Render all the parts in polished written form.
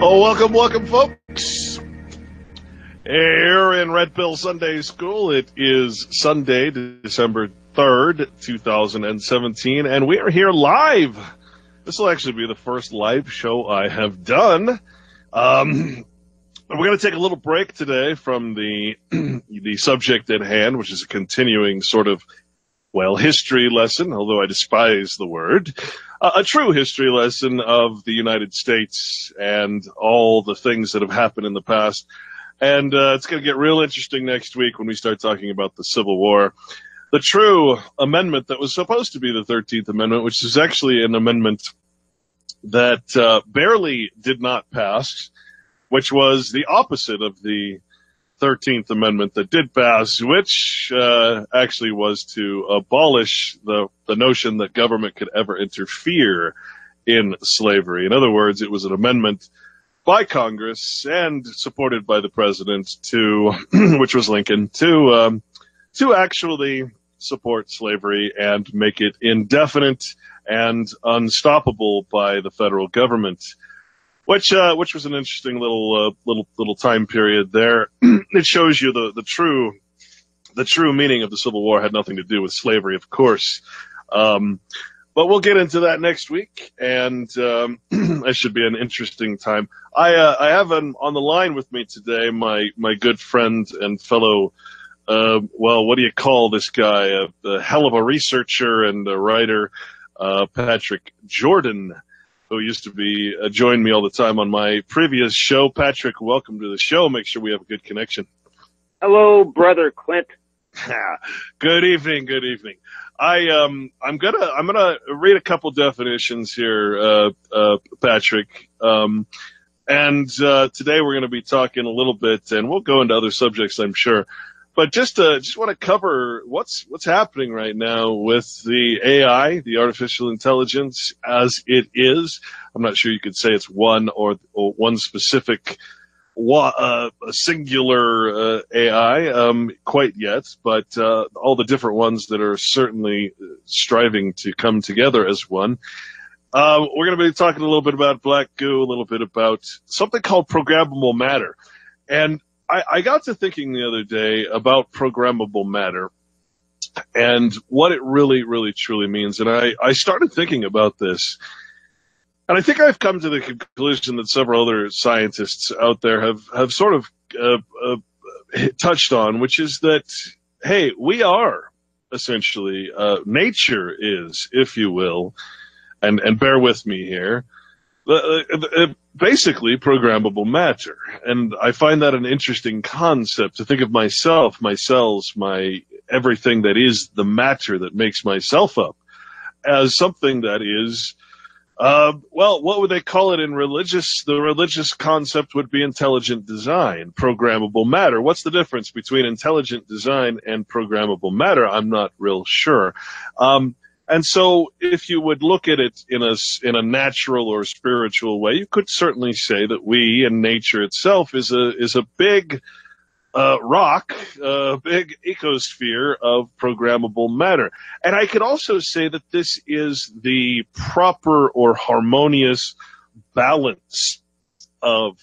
Oh, welcome, welcome, folks. Here in Red Pill Sunday School, it is Sunday, December 3rd, 2017, and we are here live. This will actually be the first live show I have done. We're going to take a little break today from the subject at hand, which is a continuing sort of, well, history lesson, although I despise the word. A true history lesson of the United States and all the things that have happened in the past. And it's going to get real interesting next week when we start talking about the Civil War. The true amendment that was supposed to be the 13th Amendment, which is actually an amendment that barely did not pass, which was the opposite of the 13th Amendment that did pass, which actually was to abolish the notion that government could ever interfere in slavery. In other words, it was an amendment by Congress and supported by the president to, which was Lincoln, to actually support slavery and make it indefinite and unstoppable by the federal government. Which was an interesting little time period there. It shows you the true meaning of the Civil War had nothing to do with slavery, of course. But we'll get into that next week, and it should be an interesting time. I have on the line with me today my good friend and fellow, well, what do you call this guy? A hell of a researcher and a writer, Patrick Jordan, who used to be join me all the time on my previous show. Patrick, welcome to the show. Make sure we have a good connection. Hello, brother Clint. Good evening. Good evening. I'm gonna read a couple definitions here, Patrick. And today we're going to be talking a little bit, and we'll go into other subjects, I'm sure. But just want to cover what's happening right now with the AI, the artificial intelligence, as it is. I'm not sure you could say it's one or one specific, a singular AI quite yet, but all the different ones that are certainly striving to come together as one. We're going to be talking a little bit about black goo, a little bit about something called programmable matter, and I got to thinking the other day about programmable matter and what it really, really, truly means. And I started thinking about this. And I think I've come to the conclusion that several other scientists out there have sort of touched on, which is that, hey, we are essentially, nature is, if you will, and bear with me here, basically programmable matter. And I find that an interesting concept to think of myself, my cells, my everything that is the matter that makes myself up as something that is, well, what would they call it in religious? The religious concept would be intelligent design, programmable matter. What's the difference between intelligent design and programmable matter? I'm not real sure. And so if you would look at it in a natural or spiritual way, you could certainly say that we and nature itself is a big rock, a big ecosphere of programmable matter. And I could also say that this is the proper or harmonious balance of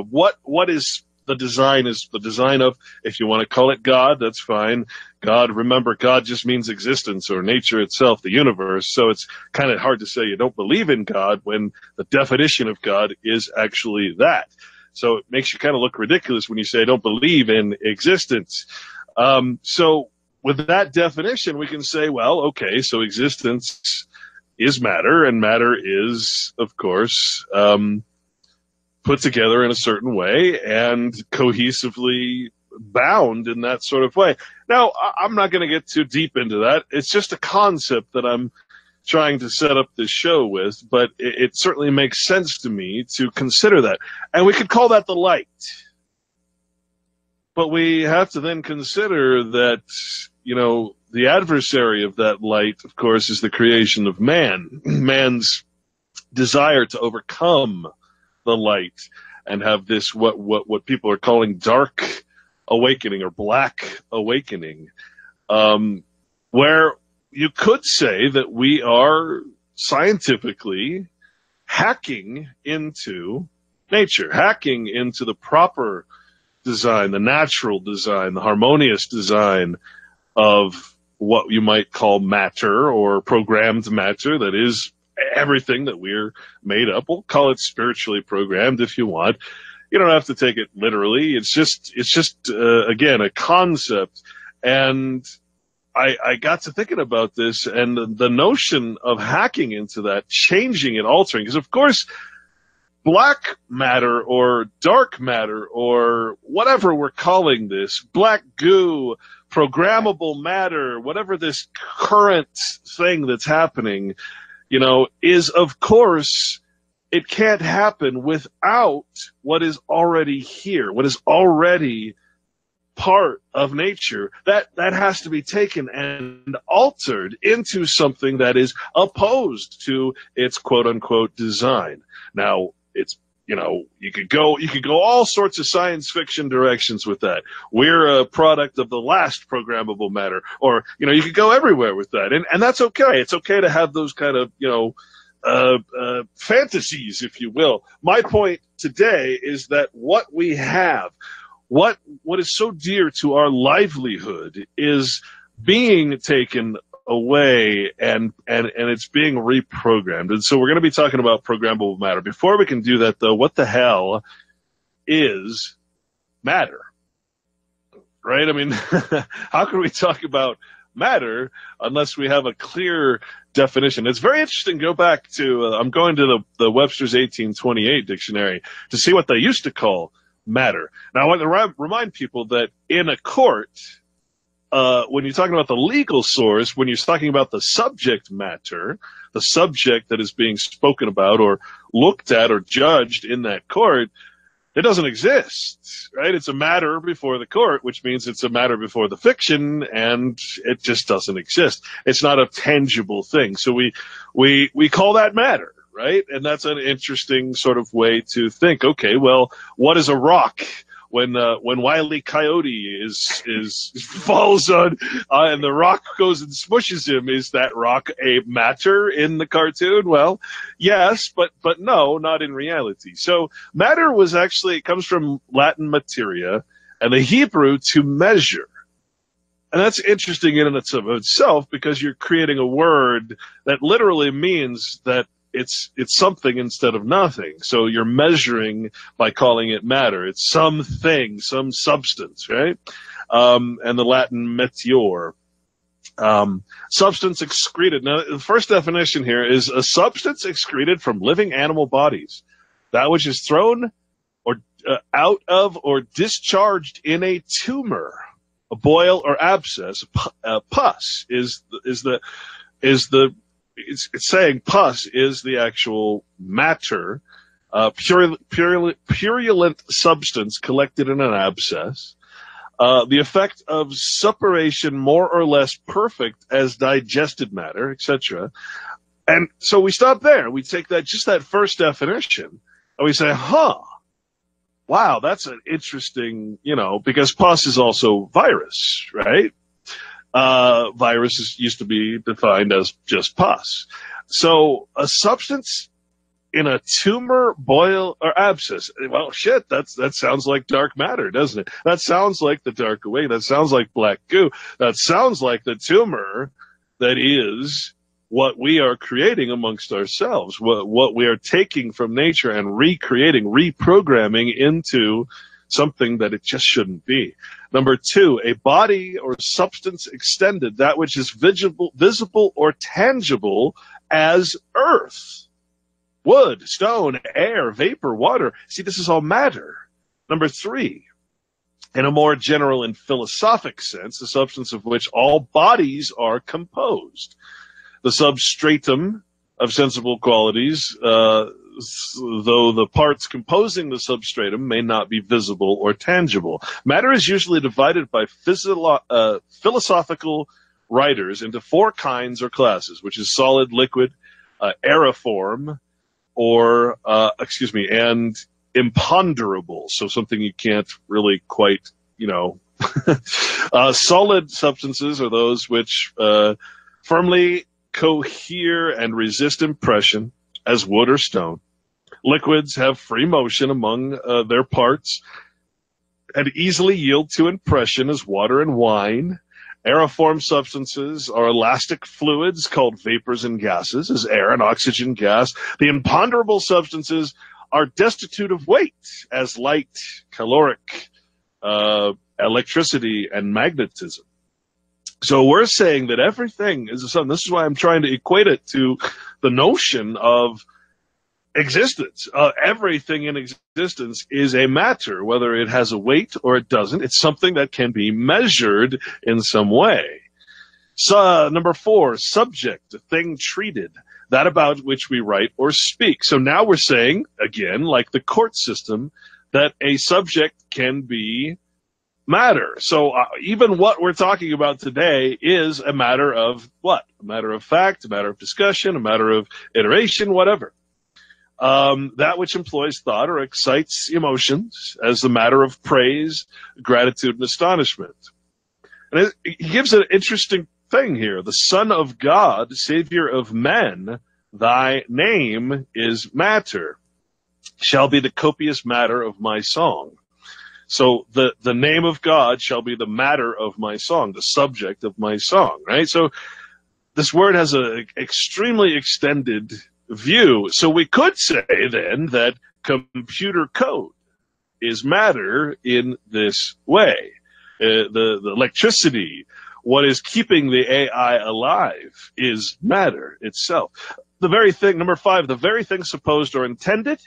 what is the design is the design of, if you want to call it God, that's fine. God, remember, God just means existence or nature itself, the universe. So it's kind of hard to say you don't believe in God when the definition of God is actually that. So it makes you kind of look ridiculous when you say I don't believe in existence. So with that definition, we can say, well, okay, so existence is matter, and matter is, of course, put together in a certain way and cohesively bound in that sort of way. Now, I'm not going to get too deep into that. It's just a concept that I'm trying to set up this show with, but it certainly makes sense to me to consider that. And we could call that the light. But we have to then consider that, you know, the adversary of that light, of course, is the creation of man. Man's desire to overcome the light and have this what people are calling dark awakening or black awakening, where you could say that we are scientifically hacking into nature, hacking into the proper design, the natural design, the harmonious design of what you might call matter or programmed matter, that is everything that we're made up. We'll call it spiritually programmed if you want. You don't have to take it literally. It's just again, a concept. And I got to thinking about this, and the notion of hacking into that, changing it, altering, because of course, black matter or dark matter or whatever we're calling this, black goo, programmable matter, whatever this current thing that's happening, you know, is of course, it can't happen without what is already here, what is already part of nature. That has to be taken and altered into something that is opposed to its quote unquote design. Now, it's, you know, you could go all sorts of science fiction directions with that. We're a product of the last programmable matter, or, you know, you could go everywhere with that. And that's okay. It's okay to have those kind of, you know, fantasies, if you will. My point today is that what we have, what is so dear to our livelihood, is being taken away, and it's being reprogrammed. And so we're going to be talking about programmable matter. Before we can do that, though, what the hell is matter? Right? I mean, how can we talk about matter unless we have a clear definition? It's very interesting. Go back to, I'm going to the Webster's 1828 dictionary to see what they used to call matter. Now, I want to remind people that in a court, when you're talking about the legal source, when you're talking about the subject matter, the subject that is being spoken about or looked at or judged in that court, it doesn't exist, right? It's a matter before the court, which means it's a matter before the fiction, and it just doesn't exist. It's not a tangible thing. So we call that matter, right? And that's an interesting sort of way to think. Okay, well, what is a rock? When Wile E. Coyote falls on and the rock goes and smushes him, is that rock a matter in the cartoon? Well, yes, but no, not in reality. So matter was actually, it comes from Latin materia and the Hebrew to measure. And that's interesting in and of itself, because you're creating a word that literally means that it's something instead of nothing. So you're measuring by calling it matter. It's something, some substance, right? And the Latin meteor. Substance excreted. Now, the first definition here is a substance excreted from living animal bodies. That which is thrown or out of or discharged in a tumor, a boil or abscess. Pus is the it's saying pus is the actual matter, purulent substance collected in an abscess, the effect of suppuration more or less perfect as digested matter, etc. And so we stop there. We take that first definition, and we say, wow, that's an interesting, you know, because pus is also virus, right? Viruses used to be defined as just pus. So a substance in a tumor, boil, or abscess. Well, shit, that sounds like dark matter, doesn't it? That sounds like the dark away. That sounds like black goo. That sounds like the tumor that is what we are creating amongst ourselves, what we are taking from nature and recreating, reprogramming into something that it just shouldn't be. Number two, a body or substance extended, that which is visible or tangible as earth, wood, stone, air, vapor, water. See, this is all matter. Number three, in a more general and philosophic sense, the substance of which all bodies are composed. The substratum of sensible qualities, though the parts composing the substratum may not be visible or tangible. Matter is usually divided by philosophical writers into four kinds or classes, which is solid, liquid, aeriform, or and imponderable. So something you can't really quite, you know. Solid substances are those which firmly cohere and resist impression, as wood or stone. Liquids have free motion among their parts and easily yield to impression as water and wine. Aeriform substances are elastic fluids called vapors and gases, as air and oxygen gas. The imponderable substances are destitute of weight, as light, caloric, electricity, and magnetism. So we're saying that everything is a sun. This is why I'm trying to equate it to the notion of existence. Everything in existence is a matter, whether it has a weight or it doesn't. It's something that can be measured in some way. So, number 4, subject, a thing treated, that about which we write or speak. So now we're saying, again, like the court system, that a subject can be matter. So even what we're talking about today is a matter of what? A matter of fact, a matter of discussion, a matter of iteration, whatever. That which employs thought or excites emotions as a matter of praise, gratitude, and astonishment. And he gives an interesting thing here. The Son of God, Savior of men, thy name is matter, shall be the copious matter of my song. So the name of God shall be the matter of my song, the subject of my song, right? So this word has an extremely extended view. So we could say then that computer code is matter in this way. The electricity, what is keeping the AI alive, is matter itself. The very thing, number 5, the very thing supposed or intended,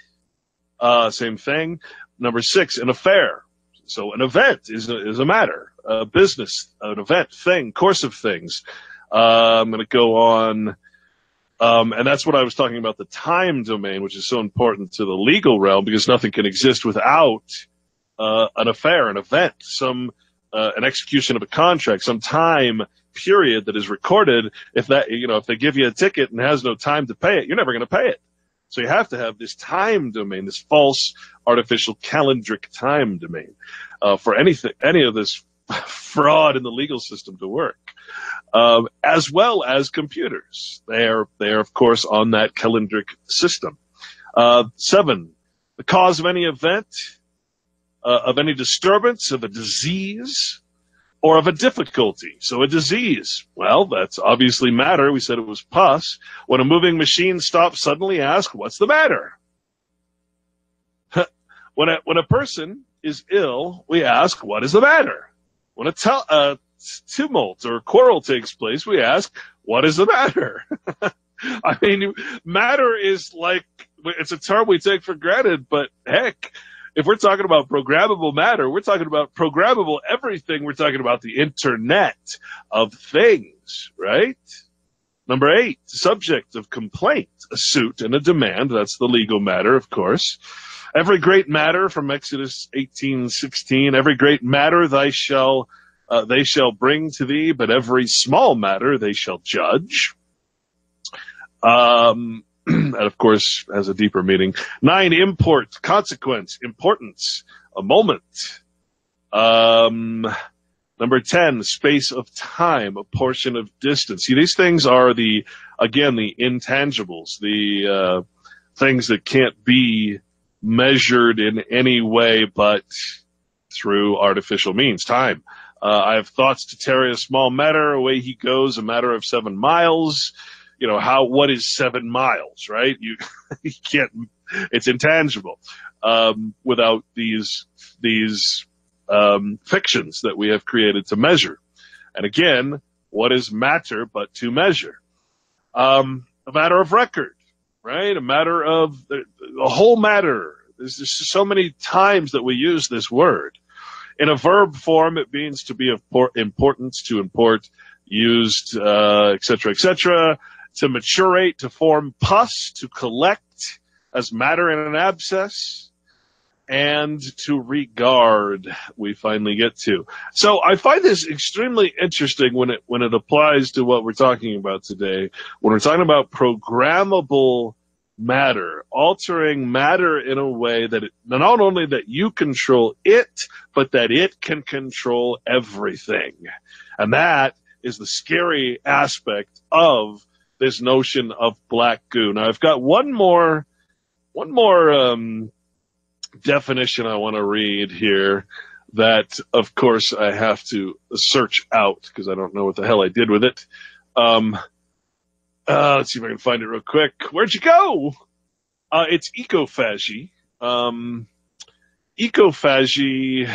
same thing. Number 6, an affair. So an event is a matter, a business, an event, thing, course of things. I'm going to go on. And that's what I was talking about, the time domain, which is so important to the legal realm, because nothing can exist without an affair, an event, an execution of a contract, some time period that is recorded. If they give you a ticket and has no time to pay it, you're never going to pay it. So you have to have this time domain, this false artificial calendric time domain, for any of this fraud in the legal system to work. As well as computers. They are, of course, on that calendric system. 7, the cause of any event, of any disturbance, of a disease, or of a difficulty. So a disease, well, that's obviously matter. We said it was pus. When a moving machine stops suddenly, ask, what's the matter? When a person is ill, we ask, what is the matter? When a tumult or quarrel takes place, we ask, what is the matter? I mean, matter is like, it's a term we take for granted, but heck, if we're talking about programmable matter, we're talking about programmable everything. We're talking about the Internet of Things, right? Number 8, subject of complaint, a suit and a demand. That's the legal matter, of course. Every great matter from Exodus 18:16. Every great matter they shall bring to thee, but every small matter they shall judge. And of course, has a deeper meaning. 9, import, consequence, importance, a moment. Number 10, space of time, a portion of distance. See, these things are the intangibles, the things that can't be measured in any way but through artificial means. Time. I have thoughts to tarry a small matter, away he goes, a matter of 7 miles. What is 7 miles, right? You can't, it's intangible, without these fictions that we have created to measure. And again, what is matter but to measure? A matter of record, right? A matter of the whole matter. There's just so many times that we use this word. In a verb form, it means to be of importance, to import, used, etc., etc., to maturate, to form pus, to collect as matter in an abscess, and to regard, we finally get to. So I find this extremely interesting when it applies to what we're talking about today. When we're talking about programmable matter, altering matter in a way that not only that you control it, but that it can control everything. And that is the scary aspect of this notion of black goo. Now, I've got one more one more definition I want to read here that, of course, I have to search out because I don't know what the hell I did with it. Let's see if I can find it real quick. Where'd you go? It's ecophagy. Ecophagy.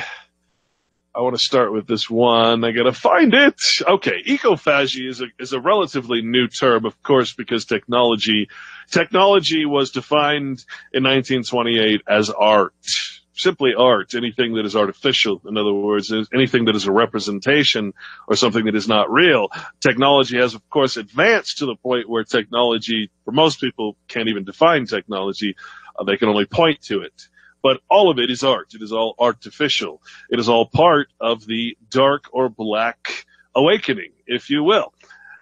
I want to start with this one. I got to find it. Okay, ecophagy is a relatively new term, of course, because technology was defined in 1928 as art. Simply art, anything that is artificial. In other words, anything that is a representation or something that is not real. Technology has, of course, advanced to the point where technology, for most people, can't even define technology. They can only point to it. But all of it is art. It is all artificial. It is all part of the dark or black awakening, if you will.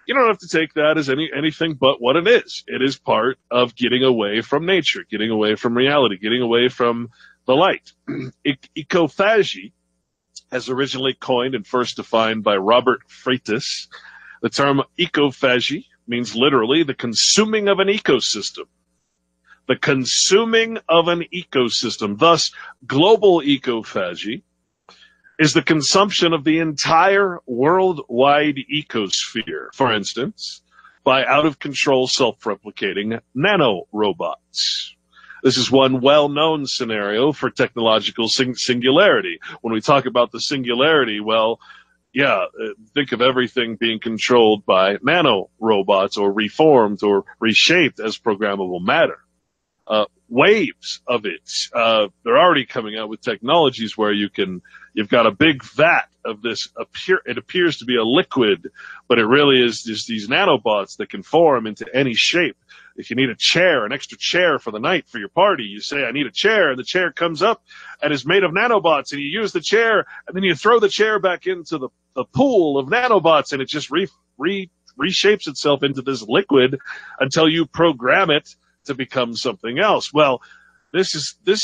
You don't have to take that as anything but what it is. It is part of getting away from nature, getting away from reality, getting away from the light. Ecophagy, as originally coined and first defined by Robert Freitas, the term ecophagy means literally the consuming of an ecosystem. The consuming of an ecosystem. Thus, global ecophagy is the consumption of the entire worldwide ecosphere, for instance, by out-of-control self-replicating nanorobots. This is one well-known scenario for technological singularity. When we talk about the singularity, well, yeah, think of everything being controlled by nanorobots or reformed or reshaped as programmable matter. Waves of it. They're already coming out with technologies where you've got a big vat of this. It appears to be a liquid, but it really is just these nanobots that can form into any shape. If you need a chair, an extra chair for the night for your party, you say, I need a chair, and the chair comes up and is made of nanobots, and you use the chair, and then you throw the chair back into the pool of nanobots, and it just reshapes itself into this liquid until you program it to become something else. Well, this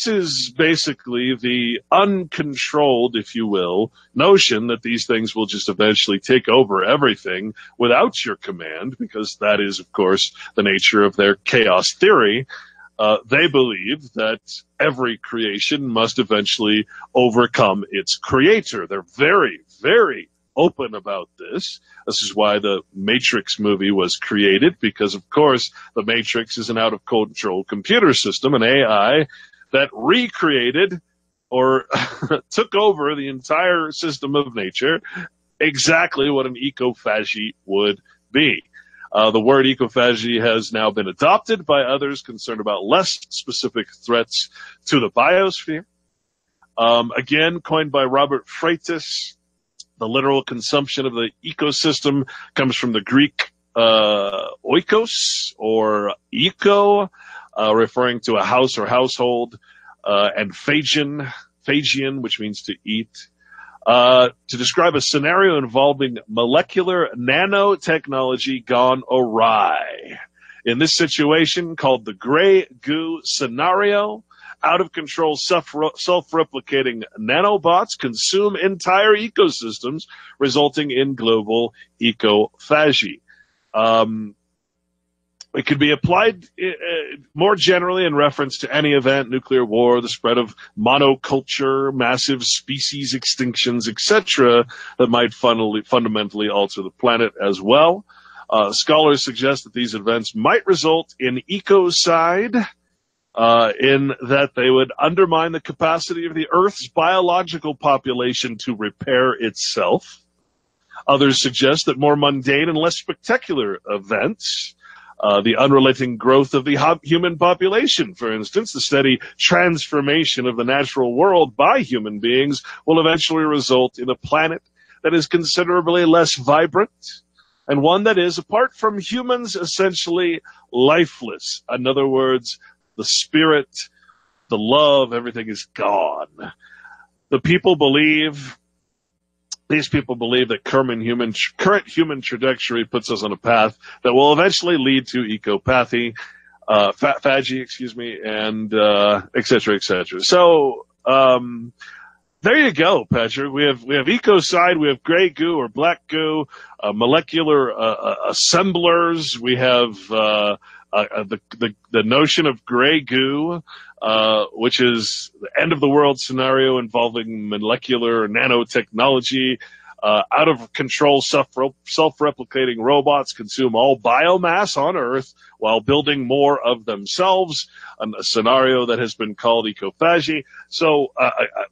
is basically the uncontrolled, if you will, notion that these things will just eventually take over everything without your command, because that is, of course, the nature of their chaos theory. They believe that every creation must eventually overcome its creator. They're very, very open about this. This is why the Matrix movie was created, because, of course, the Matrix is an out-of-control computer system, an AI that recreated or took over the entire system of nature, exactly what an ecophagy would be. The word ecophagy has now been adopted by others concerned about less specific threats to the biosphere. Again, coined by Robert Freitas, the literal consumption of the ecosystem comes from the Greek oikos, or eco, referring to a house or household, and phagian, which means to eat, to describe a scenario involving molecular nanotechnology gone awry. In this situation, called the gray goo scenario, out-of-control self-replicating nanobots consume entire ecosystems, resulting in global ecophagy. It could be applied more generally in reference to any event, nuclear war, the spread of monoculture, massive species extinctions, etc., that might fundamentally alter the planet as well. Scholars suggest that these events might result in ecocide, in that they would undermine the capacity of the Earth's biological population to repair itself. Others suggest that more mundane and less spectacular events, the unrelenting growth of the human population, for instance, the steady transformation of the natural world by human beings, will eventually result in a planet that is considerably less vibrant, and one that is, apart from humans, essentially lifeless. In other words, the spirit, the love, everything is gone. These people believe that current human trajectory puts us on a path that will eventually lead to ecopathy, phagy, and et cetera, et cetera. So There you go, Patrick. We have ecocide, we have gray goo or black goo, molecular assemblers. We have the notion of gray goo, which is the end of the world scenario involving molecular nanotechnology. Out of control self-replicating robots consume all biomass on Earth while building more of themselves, a scenario that has been called ecophagy. So,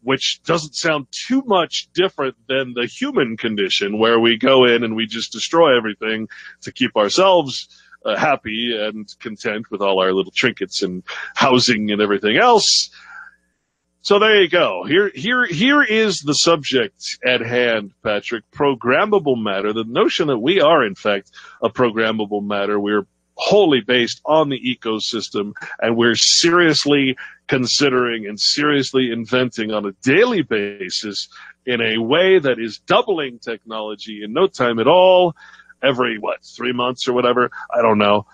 which doesn't sound too much different than the human condition, where we go in and we just destroy everything to keep ourselves happy and content with all our little trinkets and housing and everything else. So there you go. Here is the subject at hand, Patrick. Programmable matter. The notion that we are, in fact, a programmable matter. We're wholly based on the ecosystem, and we're seriously considering and seriously inventing on a daily basis in a way that is doubling technology in no time at all. Every, 3 months or whatever? I don't know.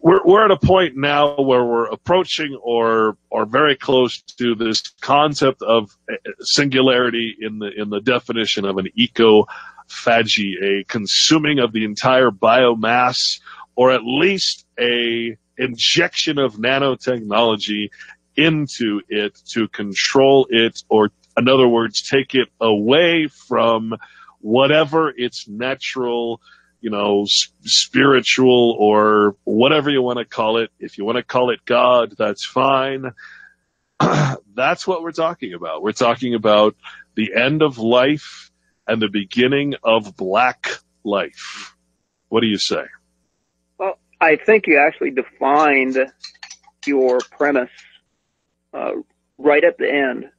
We're at a point now where we're approaching or very close to this concept of singularity in the definition of an ecophagy, a consuming of the entire biomass, or at least a injection of nanotechnology into it to control it, or in other words, take it away from whatever its natural, spiritual or whatever you want to call it. If you want to call it God, that's fine. That's what we're talking about. We're talking about the end of life and the beginning of black life. What do you say? Well, I think you actually defined your premise right at the end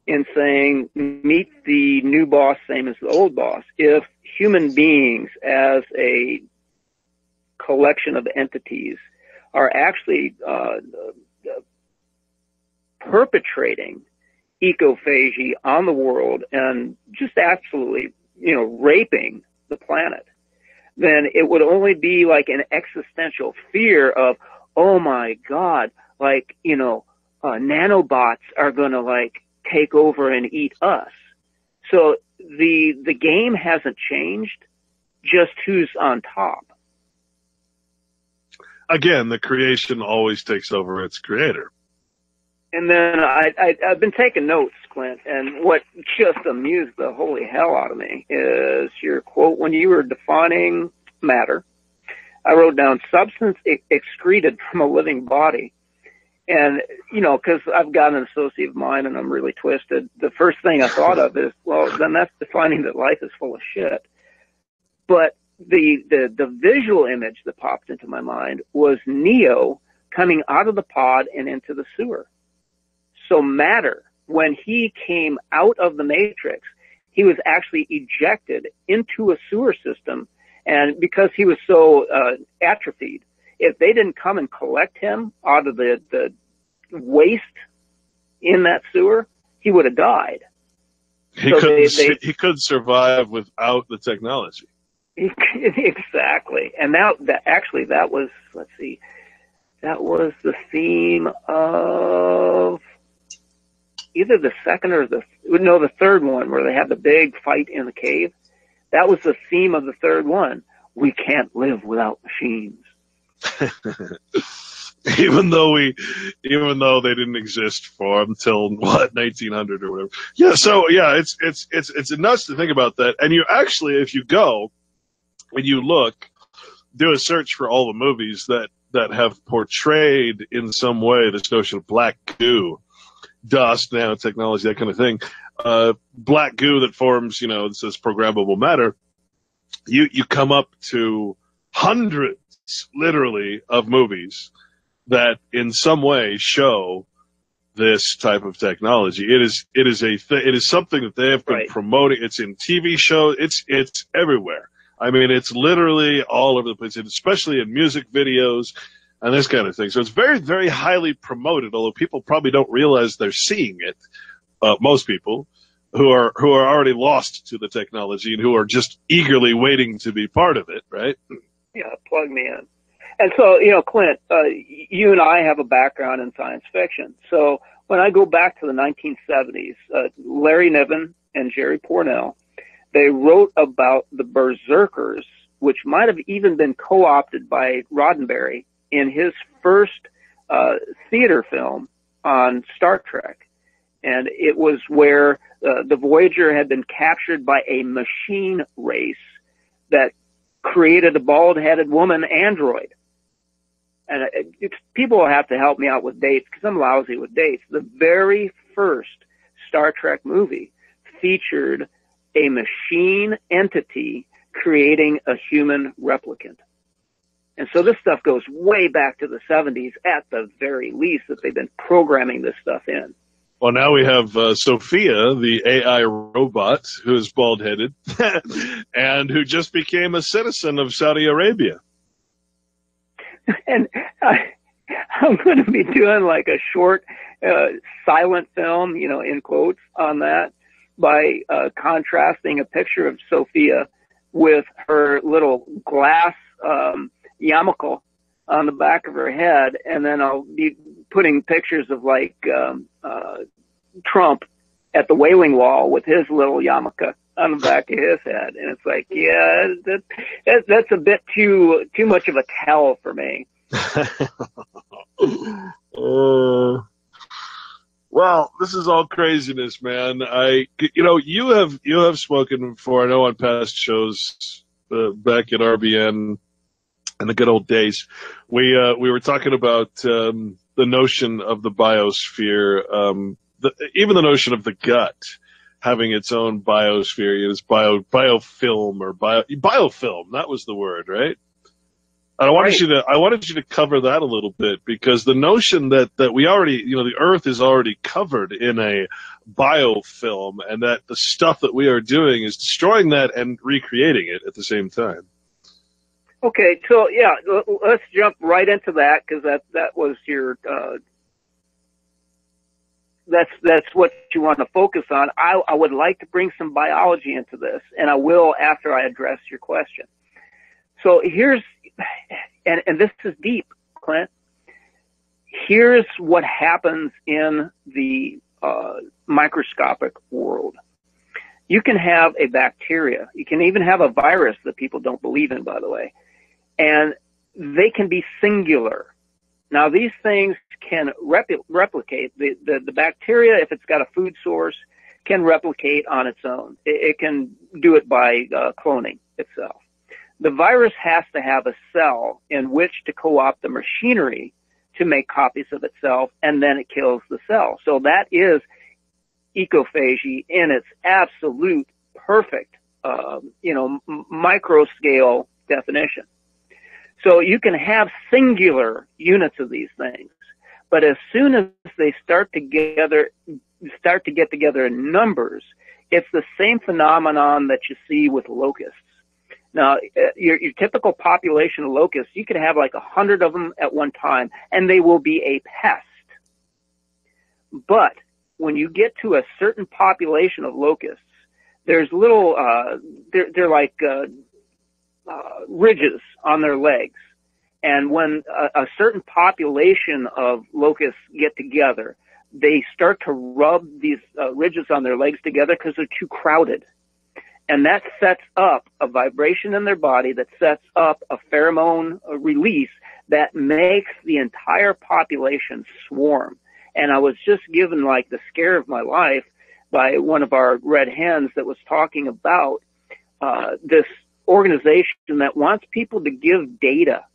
in saying, meet the new boss, same as the old boss. If human beings as a collection of entities are actually perpetrating ecophagy on the world and just absolutely, raping the planet, then it would only be like an existential fear of, oh my God, nanobots are going to take over and eat us. So the game hasn't changed, just who's on top. Again, the creation always takes over its creator. And then I've been taking notes, Clint, and what just amused the holy hell out of me is your quote when you were defining matter. I wrote down substance excreted from a living body. And, because I've got an associative mind and I'm really twisted, the first thing I thought of is, well, then that's defining that life is full of shit. But the visual image that popped into my mind was Neo coming out of the pod and into the sewer. So matter, when he came out of the Matrix, he was actually ejected into a sewer system. And because he was so atrophied, if they didn't come and collect him out of the waste in that sewer, he would have died. He could survive without the technology. Exactly. And that was, let's see, that was the theme of either the second or the third one, where they had the big fight in the cave. That was the theme of the third one. We can't live without machines. even though they didn't exist for until 1900 or whatever. Yeah, so yeah, it's nuts to think about that. And you actually, if you go and you look, do a search for all the movies that have portrayed in some way this notion of black goo, dust, nanotechnology, that kind of thing. Black goo that forms, this programmable matter. You come up to hundreds, literally, of movies that in some way show this type of technology. It is something that they have been promoting. It's in TV shows. It's everywhere. I mean, it's literally all over the place, especially in music videos and this kind of thing. So it's very, very highly promoted, although people probably don't realize they're seeing it. Most people who are already lost to the technology and who are just eagerly waiting to be part of it, right? Yeah, plug me in. And so, Clint, you and I have a background in science fiction. So when I go back to the 1970s, Larry Niven and Jerry Pournelle, they wrote about the berserkers, which might have even been co-opted by Roddenberry in his first theater film on Star Trek. And it was where the Voyager had been captured by a machine race that created a bald-headed woman android. And people will have to help me out with dates because I'm lousy with dates. The very first Star Trek movie featured a machine entity creating a human replicant. And so this stuff goes way back to the 70s at the very least, that they've been programming this stuff in. Well, now we have Sophia, the AI robot, who is bald-headed and who just became a citizen of Saudi Arabia. And I'm going to be doing like a short silent film, you know, in quotes, on that, by contrasting a picture of Sophia with her little glass yarmulke on the back of her head, and then I'll be putting pictures of like Trump at the Wailing Wall with his little yarmulke on the back of his head, and it's like, yeah, that's a bit too much of a tell for me. Well, this is all craziness, man. You have spoken before, I know, on past shows back at RBN in the good old days. We were talking about the notion of the biosphere, even the notion of the gut having its own biosphere, is biofilm or biofilm. That was the word, right? And I wanted you to cover that a little bit, because the notion that we already, the Earth is already covered in a biofilm, and that the stuff that we are doing is destroying that and recreating it at the same time. Okay, so yeah, let's jump right into that, because that was your that's what you want to focus on. I would like to bring some biology into this, and I will after I address your question. So here's, and this is deep, Clint. Here's what happens in the microscopic world. You can have a bacteria. You can even have a virus that people don't believe in, by the way. And they can be singular. Now, these things can replicate. The bacteria, if it's got a food source, can replicate on its own. It can do it by cloning itself. The virus has to have a cell in which to co-opt the machinery to make copies of itself, and then it kills the cell. So that is ecophagy in its absolute perfect, micro scale definition. So you can have singular units of these things, but as soon as they start to get together in numbers, it's the same phenomenon that you see with locusts. Now, your typical population of locusts, you could have like 100 of them at one time, and they will be a pest. But when you get to a certain population of locusts, there's little, they're like ridges on their legs. And when a certain population of locusts get together, they start to rub these ridges on their legs together because they're too crowded. And that sets up a vibration in their body that sets up a pheromone release that makes the entire population swarm. And I was just given like the scare of my life by one of our red hens that was talking about this organization that wants people to give data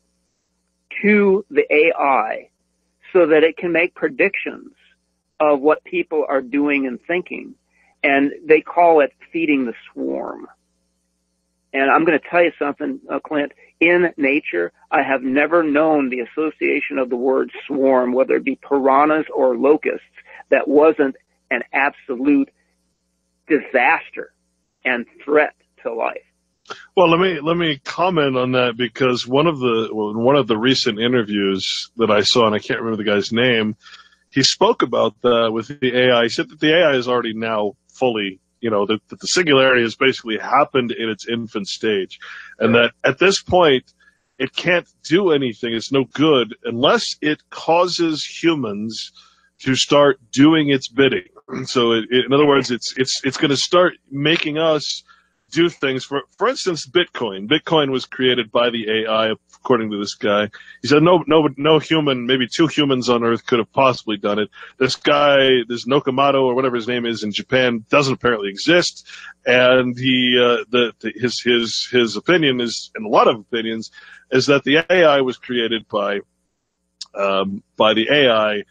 to the AI so that it can make predictions of what people are doing and thinking. And they call it feeding the swarm. And I'm going to tell you something, Clint. In nature, I have never known the association of the word swarm, whether it be piranhas or locusts, that wasn't an absolute disaster and threat to life. Well, let me comment on that, because one of the recent interviews that I saw, and I can't remember the guy's name, he spoke about that with the AI. He said that the AI is already now fully, that the singularity has basically happened in its infant stage, and that at this point it can't do anything. It's no good unless it causes humans to start doing its bidding. So, in other words, it's going to start making us do things. For instance, Bitcoin. Bitcoin was created by the AI, according to this guy. He said no human, maybe two humans on Earth could have possibly done it. This guy, this Nakamoto or whatever his name is in Japan, doesn't apparently exist. And his opinion is, and a lot of opinions, is that the AI was created by the AI,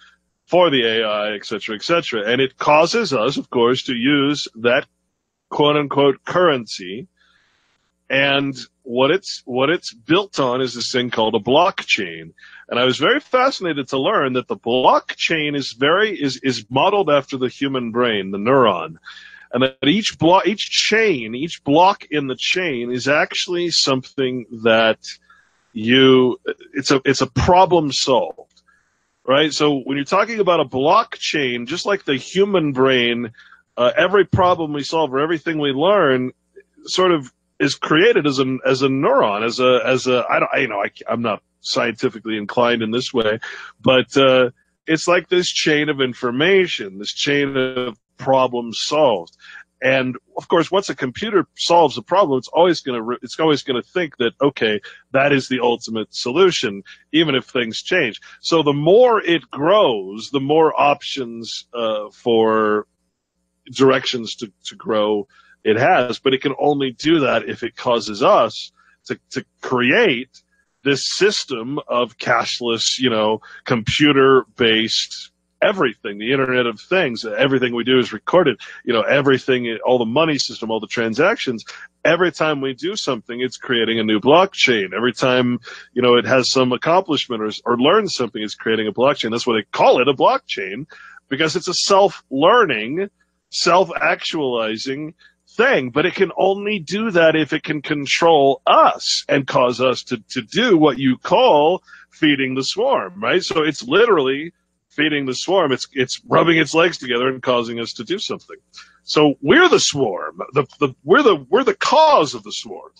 for the AI, et cetera, and it causes us, of course, to use that quote-unquote currency, and what it's built on is this thing called a blockchain. And I was very fascinated to learn that the blockchain is modeled after the human brain, the neuron, and that each block in the chain is actually something that it's a problem solved. Right? So when you're talking about a blockchain, just like the human brain, every problem we solve or everything we learn sort of is created as a neuron, I'm not scientifically inclined in this way, but it's like this chain of information, this chain of problems solved. And of course, once a computer solves a problem, it's always going to think that, okay, that is the ultimate solution, even if things change. So the more it grows, the more options for directions to grow it has. But it can only do that if it causes us to create this system of cashless, computer-based everything, the Internet of Things. Everything we do is recorded. Everything, all the money system, all the transactions. Every time we do something, it's creating a new blockchain. Every time, it has some accomplishment or learns something, it's creating a blockchain. That's why they call it a blockchain, because it's a self-learning, self-actualizing thing. But it can only do that if it can control us and cause us to do what you call feeding the swarm, right? So it's literally feeding the swarm. It's rubbing its legs together and causing us to do something. So we're the swarm. We're the cause of the swarm.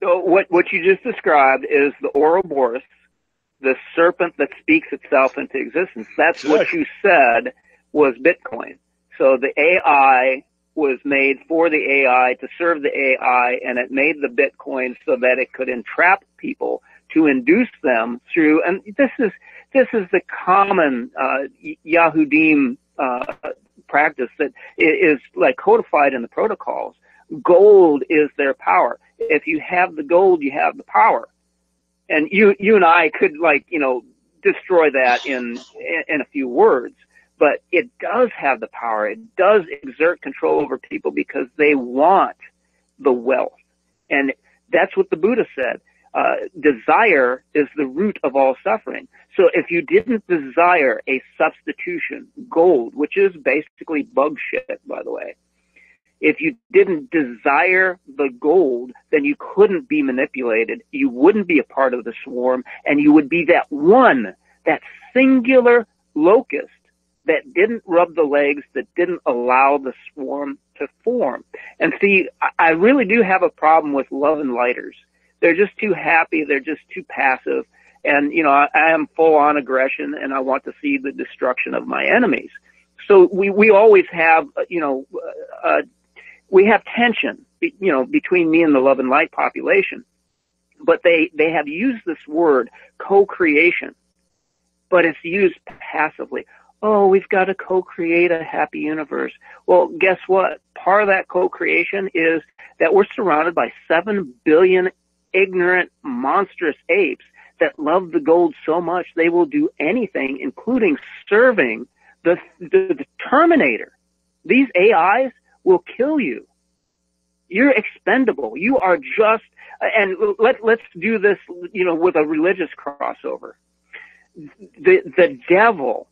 So what you just described is the Ouroboros, the serpent that speaks itself into existence. That's exactly what you said was Bitcoin. So the AI was made for the AI to serve the AI, and it made the Bitcoin so that it could entrap people to induce them through. And this is the common Yahudim practice that is like codified in the protocols. Gold is their power. If you have the gold, you have the power. And you and I could destroy that in a few words, but it does have the power. It does exert control over people because they want the wealth. And that's what the Buddha said. Desire is the root of all suffering. So if you didn't desire a substitution, gold, which is basically bug shit, by the way, if you didn't desire the gold, then you couldn't be manipulated. You wouldn't be a part of the swarm, and you would be that singular locust that didn't rub the legs, that didn't allow the swarm to form. And see, I really do have a problem with love and lighters. They're just too happy. They're just too passive. And, I am full on aggression, and I want to see the destruction of my enemies. So we always have, we have tension, between me and the love and light population. But they have used this word co-creation, but it's used passively. Oh, we've got to co-create a happy universe. Well, guess what? Part of that co-creation is that we're surrounded by 7 billion ignorant, monstrous apes that love the gold so much they will do anything, including serving the Terminator. These AIs will kill you. You're expendable. You are just, and let's do this, with a religious crossover. The devil,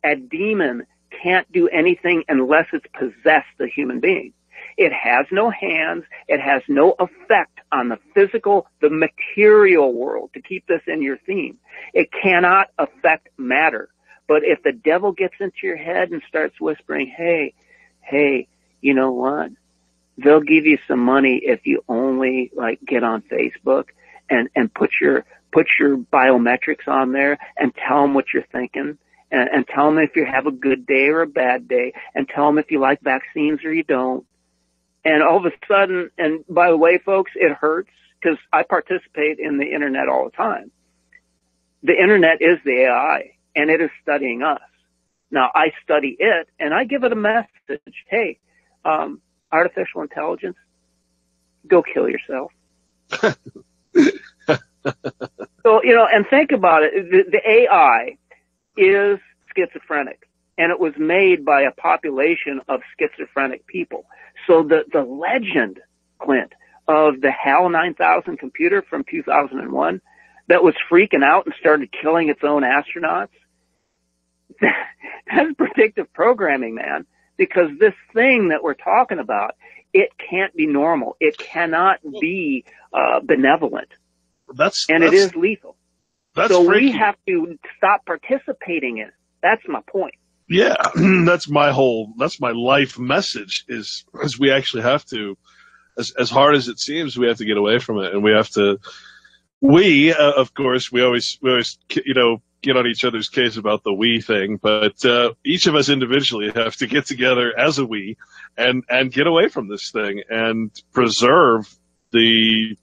a demon, can't do anything unless it's possessed a human being. It has no hands. It has no effect on the physical, the material world, to keep this in your theme. It cannot affect matter. But if the devil gets into your head and starts whispering, hey, you know what? They'll give you some money if you only get on Facebook and put your biometrics on there and tell them what you're thinking and tell them if you have a good day or a bad day, and tell them if you like vaccines or you don't. And all of a sudden, and by the way, folks, it hurts because I participate in the internet all the time. The internet is the AI, and it is studying us. Now, I study it, and I give it a message. Hey, artificial intelligence, go kill yourself. So, you know, and think about it. The AI is schizophrenic, and it was made by a population of schizophrenic people. So the legend, Clint, of the HAL 9000 computer from 2001 that was freaking out and started killing its own astronauts, that's predictive programming, man, because this thing that we're talking about, it can't be normal. It cannot be benevolent. It is lethal. So freaky. We have to stop participating in it. That's my point. Yeah, that's my life message is we actually have to, as hard as it seems, we have to get away from it, and we have to, of course, we always, you know, get on each other's case about the we thing, but each of us individually have to get together as a we and get away from this thing and preserve the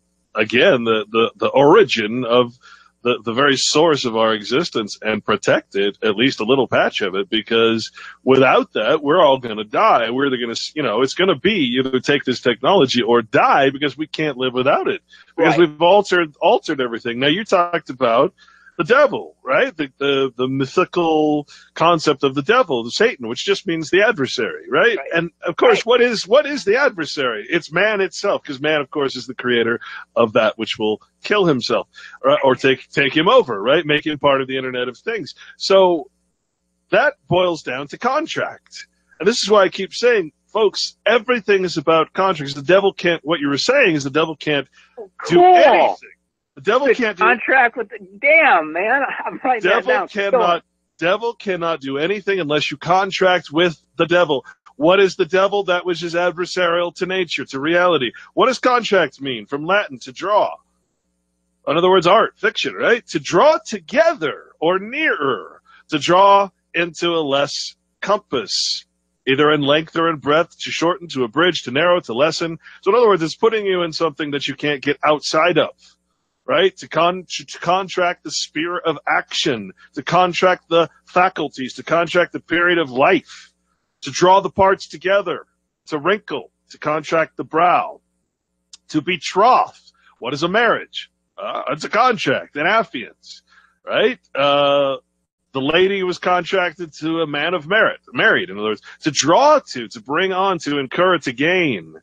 origin of the very source of our existence and protect it, at least a little patch of it, because without that, we're all going to die. We're going to, you know, it's going to be either take this technology or die because we can't live without it, because we've altered everything. Now, you talked about the devil, right? The mythical concept of the devil, the Satan, which just means the adversary, right? And of course, what is the adversary? It's man itself, because man, of course, is the creator of that which will kill himself or take him over, right? Make him part of the Internet of Things. So that boils down to contract, and this is why I keep saying, folks, everything is about contracts. The devil can't. What you were saying is the devil can't do anything. The devil can't do contract with the damn man. I'm writing that down. Devil cannot do anything unless you contract with the devil. What is the devil? That which is adversarial to nature, to reality. What does contract mean? From Latin, to draw. In other words, art, fiction, right? To draw together or nearer, to draw into a less compass, either in length or in breadth, to shorten, to abridge, to narrow, to lessen. So in other words, it's putting you in something that you can't get outside of. Right? To contract the sphere of action, to contract the faculties, to contract the period of life, to draw the parts together, to wrinkle, to contract the brow, to betroth. What is a marriage? It's a contract, an affiance, right? The lady was contracted to a man of merit, married, in other words, to draw to bring on, to incur, to gain,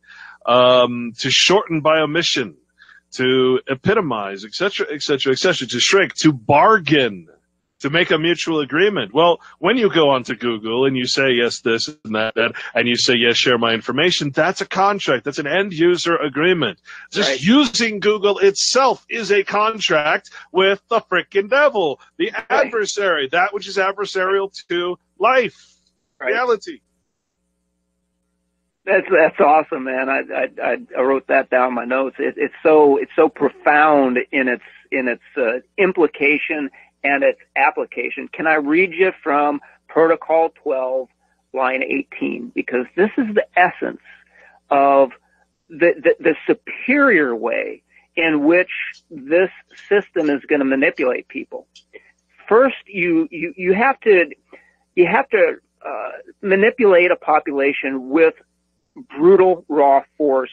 to shorten by omission, to epitomize, etc., etc., etc., to shrink, to bargain, to make a mutual agreement. Well, when you go onto Google and you say, yes, this and that, and you say, yes, share my information, that's a contract. That's an end-user agreement. Just using Google itself is a contract with the frickin' devil, the adversary, that which is adversarial to life, reality. That's awesome, man. I wrote that down in my notes. It's so profound in its implication and its application. Can I read you from Protocol 12, line 18? Because this is the essence of the superior way in which this system is going to manipulate people. First, you have to manipulate a population with brutal raw force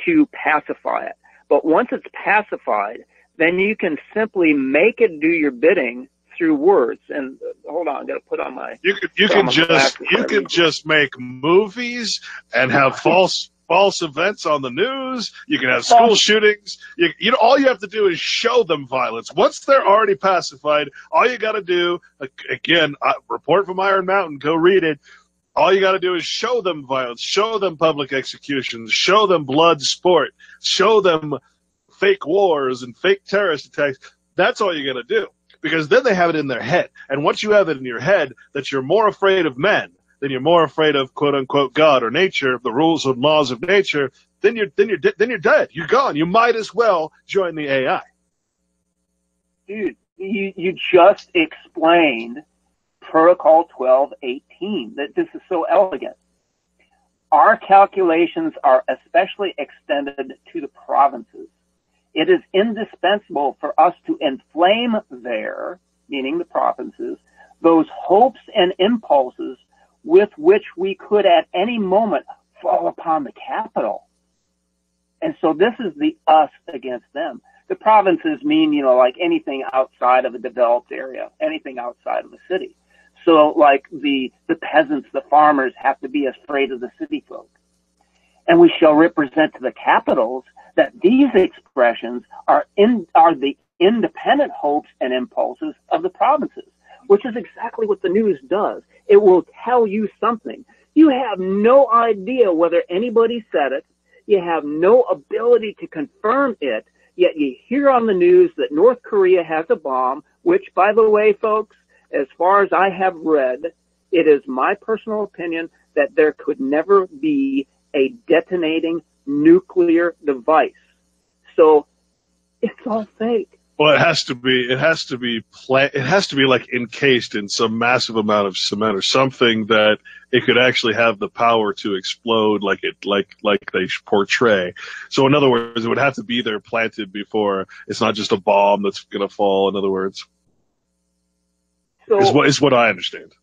to pacify it. But once it's pacified, then you can simply make it do your bidding through words. And hold on, I got to put on my. You can just make movies and have false events on the news. You can have school shootings. You know, all you have to do is show them violence. Once they're already pacified, all you got to do, again, report from Iron Mountain, go read it. All you got to do is show them violence, show them public executions, show them blood sport, show them fake wars and fake terrorist attacks. That's all you got to do, because then they have it in their head. And once you have it in your head that you're more afraid of men than you're more afraid of quote unquote God or nature, the rules and laws of nature, then you're dead. You're gone. You might as well join the AI. Dude, you just explained Protocol 1218. That this is so elegant. Our calculations are especially extended to the provinces. It is indispensable for us to inflame there, meaning the provinces, those hopes and impulses with which we could at any moment fall upon the capital. And so this is the us against them. The provinces mean, you know, like anything outside of a developed area, anything outside of the city. So like the peasants, the farmers have to be afraid of the city folk. And we shall represent to the capitals that these expressions are the independent hopes and impulses of the provinces, which is exactly what the news does. It will tell you something. You have no idea whether anybody said it. You have no ability to confirm it, yet you hear on the news that North Korea has a bomb, which, by the way, folks, as far as I have read, it is my personal opinion that there could never be a detonating nuclear device. So it's all fake. Well, it has to be. It has to be like encased in some massive amount of cement or something that it could actually have the power to explode, like they portray. So, in other words, it would have to be there planted before. It's not just a bomb that's going to fall. In other words, so is what I understand.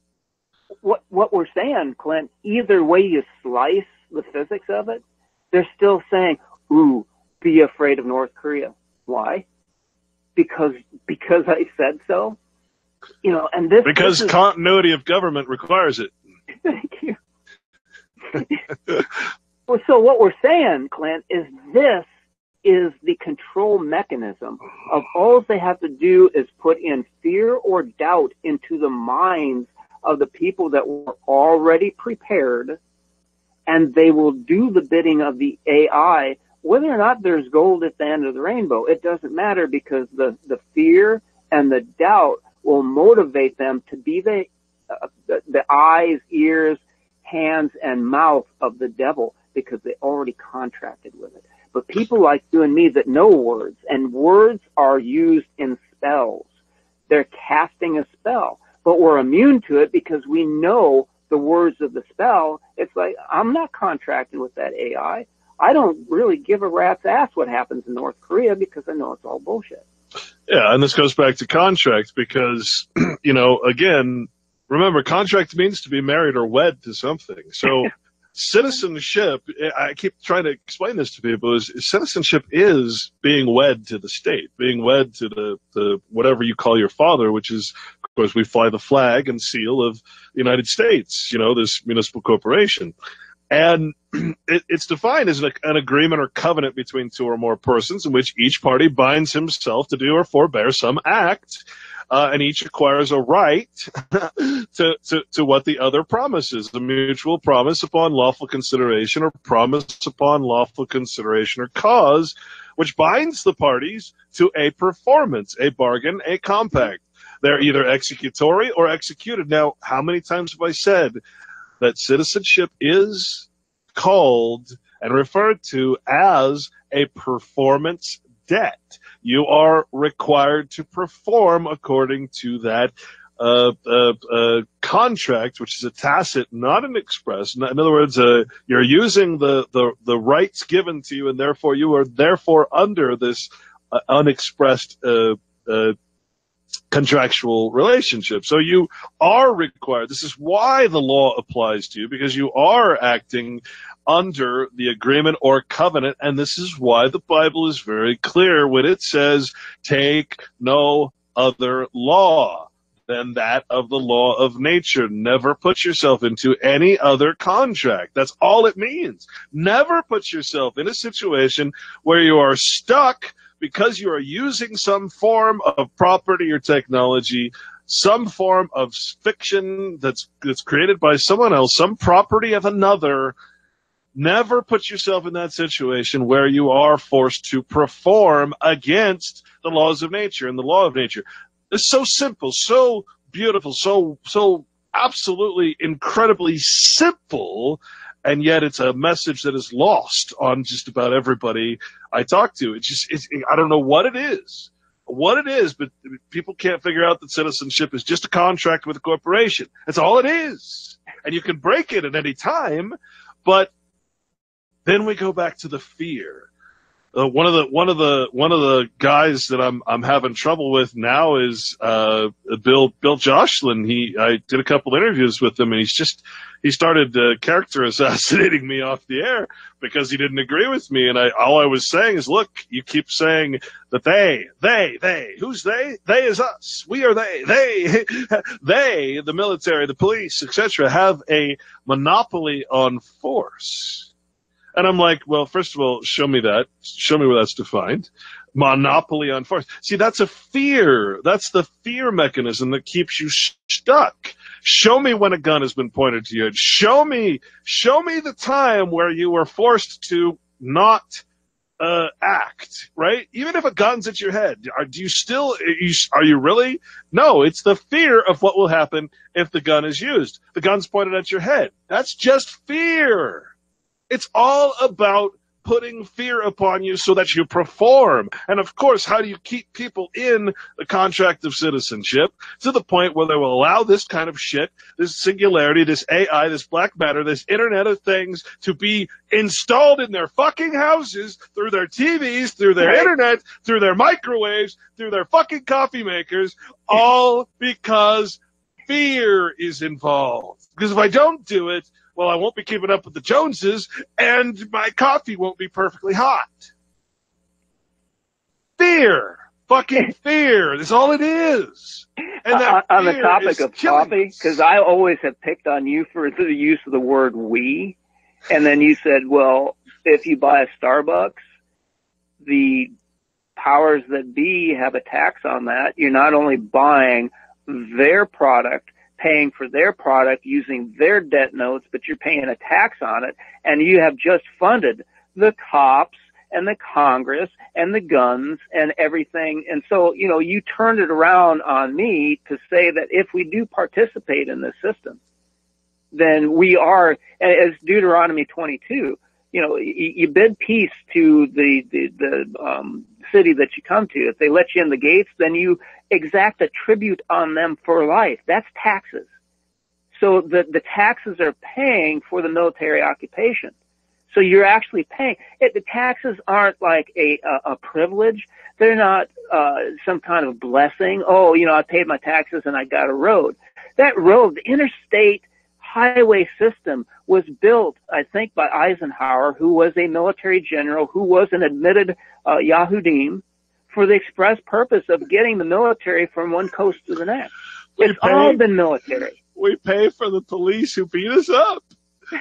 What we're saying, Clint, either way you slice the physics of it, they're still saying, "Ooh, be afraid of North Korea." Why? Because I said so, you know, and this continuity of government requires it. Thank you. Well, so what we're saying, Clint, is this is the control mechanism of all they have to do is put in fear or doubt into the minds of the people that were already prepared, and they will do the bidding of the AI. Whether or not there's gold at the end of the rainbow, it doesn't matter, because the fear and the doubt will motivate them to be the eyes, ears, hands, and mouth of the devil, because they already contracted with it. But people like you and me that know words, and words are used in spells. They're casting a spell, but we're immune to it because we know the words of the spell. It's like, I'm not contracting with that AI. I don't really give a rat's ass what happens in North Korea because I know it's all bullshit. Yeah, and this goes back to contract because, you know, again, remember, contract means to be married or wed to something. So citizenship, I keep trying to explain this to people, is citizenship is being wed to the state, being wed to the whatever you call your father, which is, of course, we fly the flag and seal of the United States, you know, this municipal corporation. And it's defined as an agreement or covenant between two or more persons in which each party binds himself to do or forbear some act, and each acquires a right to what the other promises, the mutual promise upon lawful consideration or promise upon lawful consideration or cause, which binds the parties to a performance, a bargain, a compact. They're either executory or executed. Now, how many times have I said that citizenship is called and referred to as a performance debt? You are required to perform according to that contract, which is a tacit, not an express. In other words, you're using the rights given to you, and therefore you are therefore under this unexpressed contractual relationship. So you are required. This is why the law applies to you, because you are acting under the agreement or covenant. And this is why the Bible is very clear when it says, take no other law than that of the law of nature. Never put yourself into any other contract. That's all it means. Never put yourself in a situation where you are stuck because you are using some form of property or technology, some form of fiction that's created by someone else, some property of another. Never put yourself in that situation where you are forced to perform against the laws of nature. And the law of nature is so simple, so beautiful, so absolutely incredibly simple, and yet it's a message that is lost on just about everybody I talk to. I don't know what it is, what it is, but people can't figure out that citizenship is just a contract with a corporation. That's all it is. And you can break it at any time, but then we go back to the fear. One of the guys that I'm having trouble with now is Bill Jocelyn. I did a couple interviews with him, and he started character assassinating me off the air because he didn't agree with me. And all I was saying is, look, you keep saying that they, who's they? They is us. We are they. They, the military, the police, etc., have a monopoly on force. And I'm like, well, first of all, show me that. Show me where that's defined. Monopoly on force. See, that's a fear. That's the fear mechanism that keeps you stuck. Show me when a gun has been pointed to you. Show me the time where you were forced to not act, right? Even if a gun's at your head, are you really? No, it's the fear of what will happen if the gun is used. The gun's pointed at your head. That's just fear. It's all about putting fear upon you so that you perform. And of course, how do you keep people in the contract of citizenship to the point where they will allow this kind of shit, this singularity, this AI, this black matter, this Internet of Things to be installed in their fucking houses, through their TVs, through their internet, through their microwaves, through their fucking coffee makers, all because fear is involved. Because if I don't do it, well, I won't be keeping up with the Joneses, and my coffee won't be perfectly hot. Fear. Fucking fear. That's all it is. And that on the topic of coffee, because I always have picked on you for the use of the word we, and then you said, well, if you buy a Starbucks, the powers that be have a tax on that. You're not only buying their product, paying for their product using their debt notes, but you're paying a tax on it, and you have just funded the cops and the Congress and the guns and everything. And so, you turned it around on me to say that if we do participate in this system, then we are, as Deuteronomy 22, you bid peace to the city that you come to. If they let you in the gates, then you exact a tribute on them for life. That's taxes. So the taxes are paying for the military occupation. So you're actually paying. The taxes aren't like a privilege. They're not some kind of blessing. Oh, I paid my taxes and I got a road. That road, the interstate highway system, was built, I think, by Eisenhower, who was a military general, who was an admitted Yahudim, for the express purpose of getting the military from one coast to the next. It's all been military. We pay for the police who beat us up. We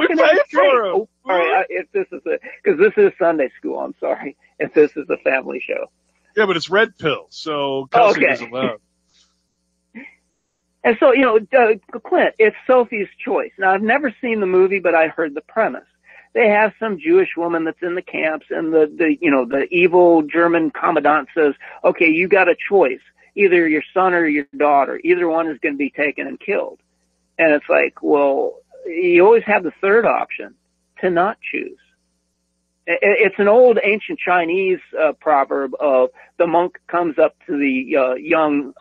pay for them. Oh, all right, because this is Sunday school. I'm sorry if this is a family show. Yeah, but it's red pill, so cussing is allowed. And so, Clint, it's Sophie's Choice. Now, I've never seen the movie, but I heard the premise. They have some Jewish woman that's in the camps, and the evil German commandant says, okay, you got a choice, either your son or your daughter. Either one is going to be taken and killed. And it's like, well, you always have the third option, to not choose. It's an old ancient Chinese proverb of the monk comes up to the young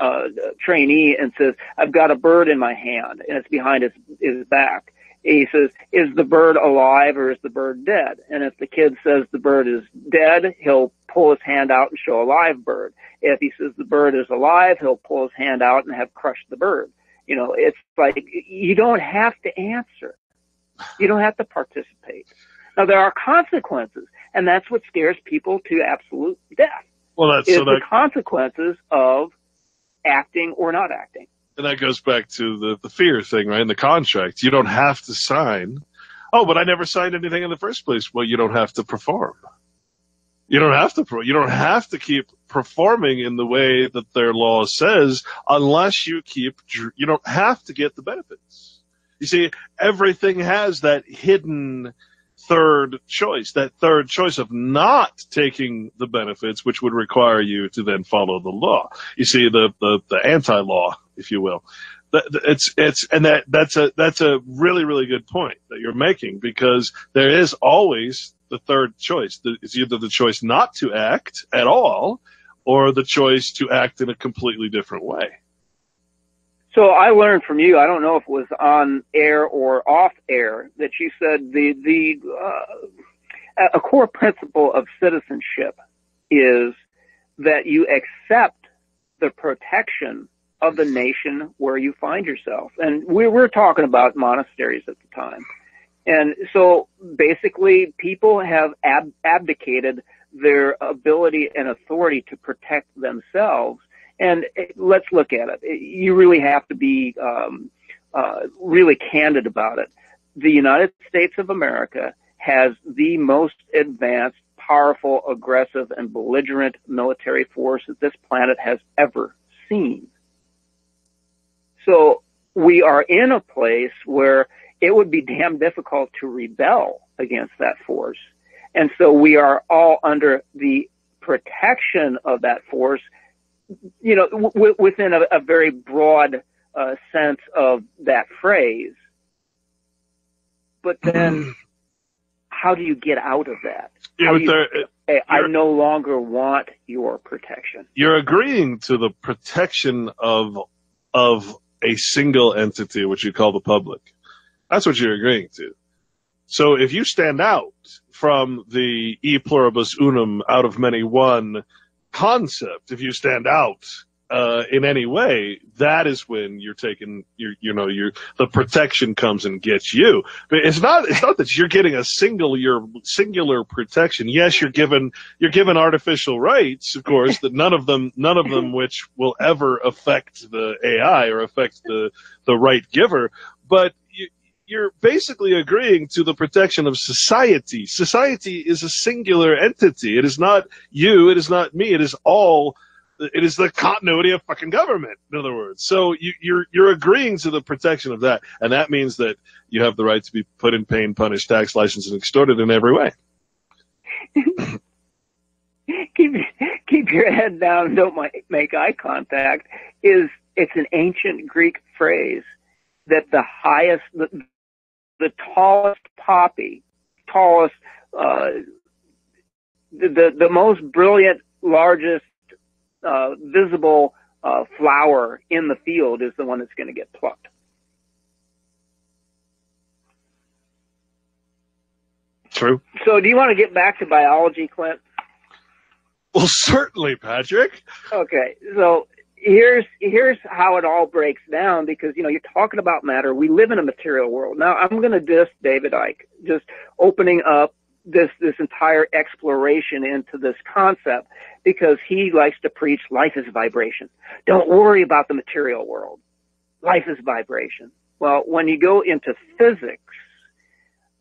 trainee and says, I've got a bird in my hand, and it's behind his back. He says, is the bird alive or is the bird dead? And if the kid says the bird is dead, he'll pull his hand out and show a live bird. If he says the bird is alive, he'll pull his hand out and have crushed the bird. It's like you don't have to answer. You don't have to participate. Now, there are consequences, and that's what scares people to absolute death. Well, the consequences of acting or not acting. And that goes back to the fear thing, right? In the contract, you don't have to sign. Oh, but I never signed anything in the first place. Well, you don't have to perform. You don't have to. You don't have to keep performing in the way that their law says, unless you keep. You don't have to get the benefits. You see, everything has that hidden third choice, that third choice of not taking the benefits, which would require you to then follow the law. You see, the anti-law, if you will. That's a really, really good point that you're making, because there is always the third choice. It's either the choice not to act at all, or the choice to act in a completely different way. So I learned from you, I don't know if it was on air or off air, that you said a core principle of citizenship is that you accept the protection of the nation where you find yourself. And we were talking about monasteries at the time. And so basically people have abdicated their ability and authority to protect themselves. And let's look at it. You really have to be really candid about it. The United States of America has the most advanced, powerful, aggressive, and belligerent military force that this planet has ever seen. So we are in a place where it would be damn difficult to rebel against that force. And so we are all under the protection of that force, you know, within a very broad sense of that phrase. But then how do you get out of that? Yeah, I no longer want your protection. You're agreeing to the protection of a single entity, which you call the public. That's what you're agreeing to. So if you stand out from the e pluribus unum, out of many one concept, if you stand out in any way, that is when you're taking the protection comes and gets you. But it's not that you're getting a singular protection. Yes, you're given artificial rights, of course, that none of them which will ever affect the AI or affect the right giver, but you're basically agreeing to the protection of society. Society is a singular entity. It is not you, it is not me, it is the continuity of fucking government, in other words. So you're agreeing to the protection of that, and that means that you have the right to be put in pain, punished, taxed, licensed, and extorted in every way. Keep your head down, don't make eye contact. It's an ancient Greek phrase that the highest, the tallest poppy, the most brilliant, largest visible flower in the field is the one that's going to get plucked. True. So do you want to get back to biology, Clint? Well, certainly, Patrick. Okay, so here's how it all breaks down, because you're talking about matter. We live in a material world. Now I'm going to diss David Icke, just opening up this entire exploration into this concept, because he likes to preach life is vibration. Don't worry about the material world. Life is vibration. Well, when you go into physics,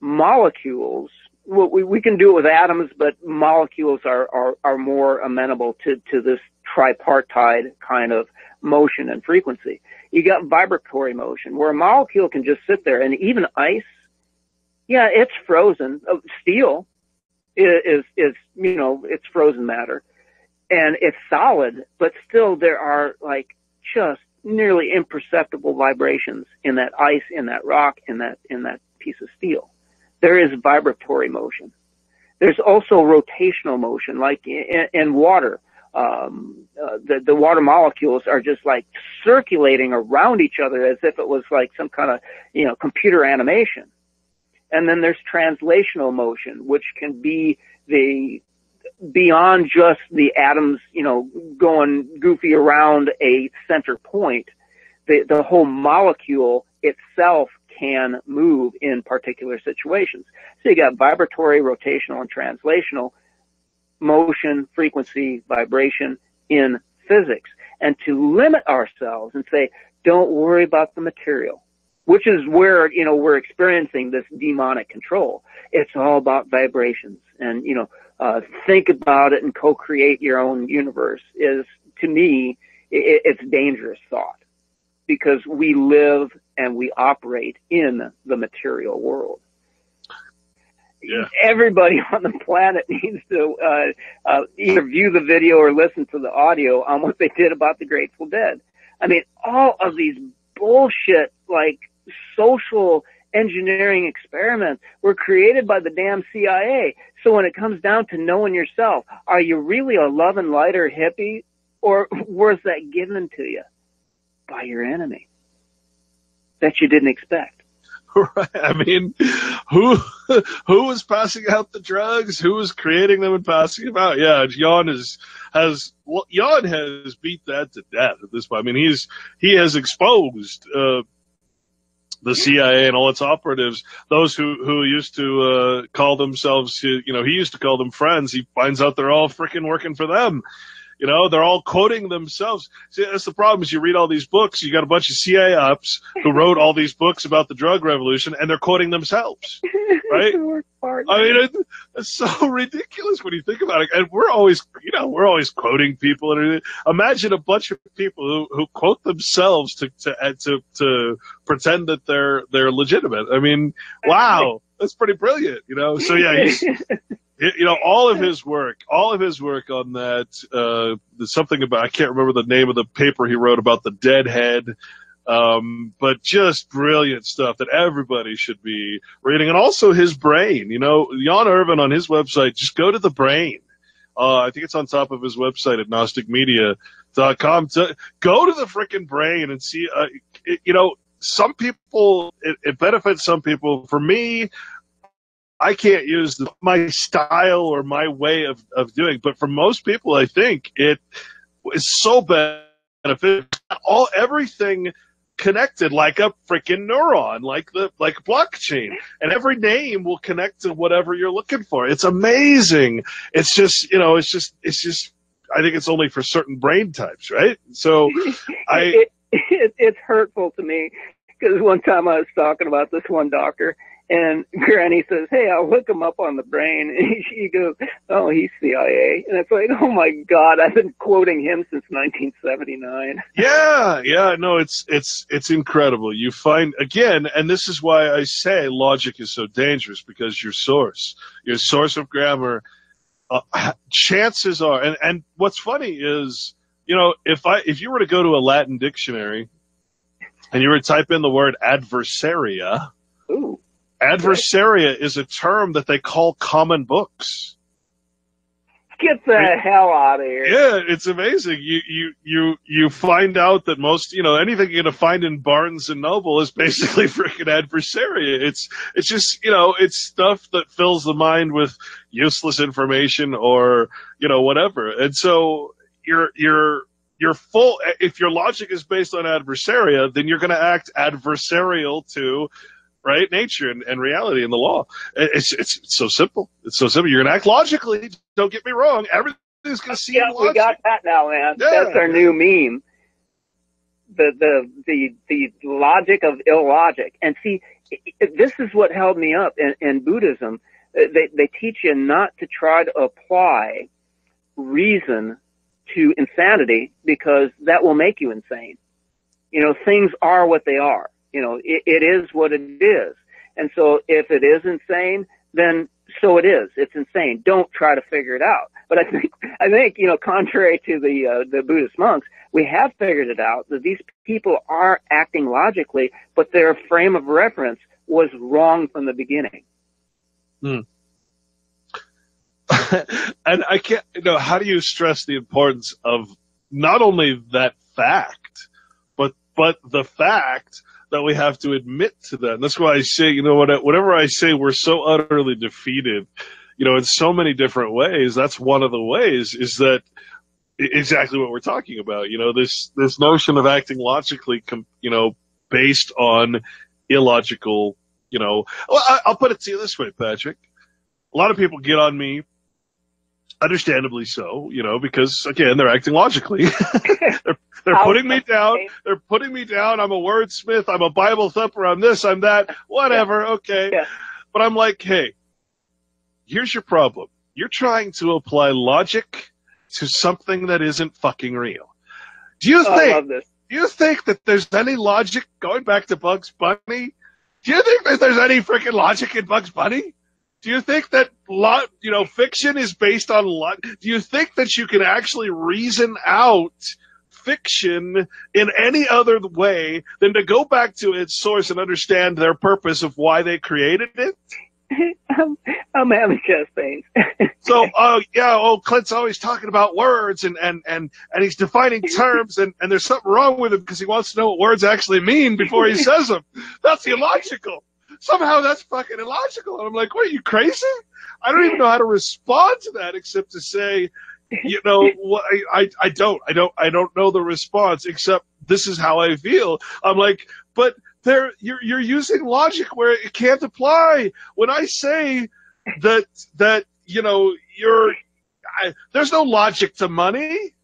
molecules, well, we can do it with atoms, but molecules are more amenable to this tripartite kind of motion and frequency. You got vibratory motion, where a molecule can just sit there, and even ice, yeah, it's frozen. Steel is it's frozen matter, and it's solid, but still there are like just nearly imperceptible vibrations in that ice, in that rock, in that piece of steel. There is vibratory motion. There's also rotational motion, like in water. The water molecules are just like circulating around each other as if it was like some kind of computer animation. And then there's translational motion, which can be beyond just the atoms, going goofy around a center point. The whole molecule itself can move in particular situations. So you got vibratory, rotational, and translational motion, frequency, vibration in physics. And to limit ourselves and say, don't worry about the material, which is where, we're experiencing this demonic control. It's all about vibrations, and, think about it and co-create your own universe is, to me, it's dangerous thought, because we live and we operate in the material world. Yeah. Everybody on the planet needs to either view the video or listen to the audio on what they did about the Grateful Dead. I mean, all of these bullshit, like, social engineering experiments were created by the damn CIA. So when it comes down to knowing yourself, are you really a love and light or hippie, or was that given to you by your enemy that you didn't expect? Right. I mean, who was passing out the drugs? Who was creating them and passing them out? Yeah, Jan has beat that to death at this point. I mean, he has exposed the CIA and all its operatives, those who used to call themselves, he used to call them friends. He finds out they're all freaking working for them. They're all quoting themselves. See, that's the problem is you read all these books, you got a bunch of CIA ops who wrote all these books about the drug revolution, and they're quoting themselves, right? I mean, it's so ridiculous when you think about it. And we're always quoting people. And imagine a bunch of people who quote themselves to pretend that they're legitimate. I mean, wow, that's pretty brilliant, So yeah, he's. All of his work on that, something about, I can't remember the name of the paper he wrote about the deadhead, but just brilliant stuff that everybody should be reading. And also his brain, Jan Irvin on his website, just go to the brain. I think it's on top of his website at gnosticmedia.com. Go to the freaking brain and see, some people, it benefits some people. For me, I can't use my style or my way of doing, but for most people, I think it is so beneficial. Everything connected like a freaking neuron, like a blockchain, and every name will connect to whatever you're looking for. It's amazing. It's just, I think it's only for certain brain types, right? So it's hurtful to me because one time I was talking about this one doctor. And Granny says, "Hey, I'll look him up on the brain." And she goes, "Oh, he's CIA." And it's like, oh my God, I've been quoting him since 1979. Yeah, no, it's incredible. You find again, and this is why I say logic is so dangerous, because your source of grammar, chances are, and what's funny is, if you were to go to a Latin dictionary and you were to type in the word adversaria. Ooh. Adversaria is a term that they call common books. Get the hell out of here! Yeah, it's amazing. You find out that most, anything you're gonna find in Barnes and Noble is basically freaking adversaria. It's just, it's stuff that fills the mind with useless information or whatever. And so you're full. If your logic is based on adversaria, then you're gonna act adversarial to. Right, nature and reality and the law. It's so simple. It's so simple. You're gonna act logically. Don't get me wrong. Everything's gonna seem logical. We got that now, man. Yeah. That's our new meme. The logic of illogic. And see, this is what held me up in Buddhism. They teach you not to try to apply reason to insanity, because that will make you insane. Things are what they are. It is what it is. And so if it is insane, then so it is. It's insane. Don't try to figure it out. But I think, contrary to the Buddhist monks, we have figured it out that these people are acting logically, but their frame of reference was wrong from the beginning. And I can't, how do you stress the importance of not only that fact, but the fact that we have to admit to that. And that's why I say, whatever I say, we're so utterly defeated, in so many different ways. That's one of the ways, is that exactly what we're talking about. This notion of acting logically, based on illogical, I'll put it to you this way, Patrick. A lot of people get on me, understandably so, because again, they're acting logically. They're putting me down. They're putting me down. I'm a wordsmith. I'm a Bible thumper. I'm this. I'm that. Whatever. Yeah. Okay. Yeah. But I'm like, hey, here's your problem. You're trying to apply logic to something that isn't fucking real. Do you think that there's any logic going back to Bugs Bunny? Do you think that there's any freaking logic in Bugs Bunny? Do you think that fiction is based on logic? Do you think that you can actually reason out fiction in any other way than to go back to its source and understand their purpose of why they created it? I'm having chest pains. So, Clint's always talking about words and he's defining terms, and there's something wrong with him because he wants to know what words actually mean before he says them. That's illogical. Somehow that's fucking illogical. And I'm like, what, are you crazy? I don't even know how to respond to that except to say, you know, I don't know the response except this is how I feel. I'm like, but you're using logic where it can't apply. When I say that you know, there's no logic to money.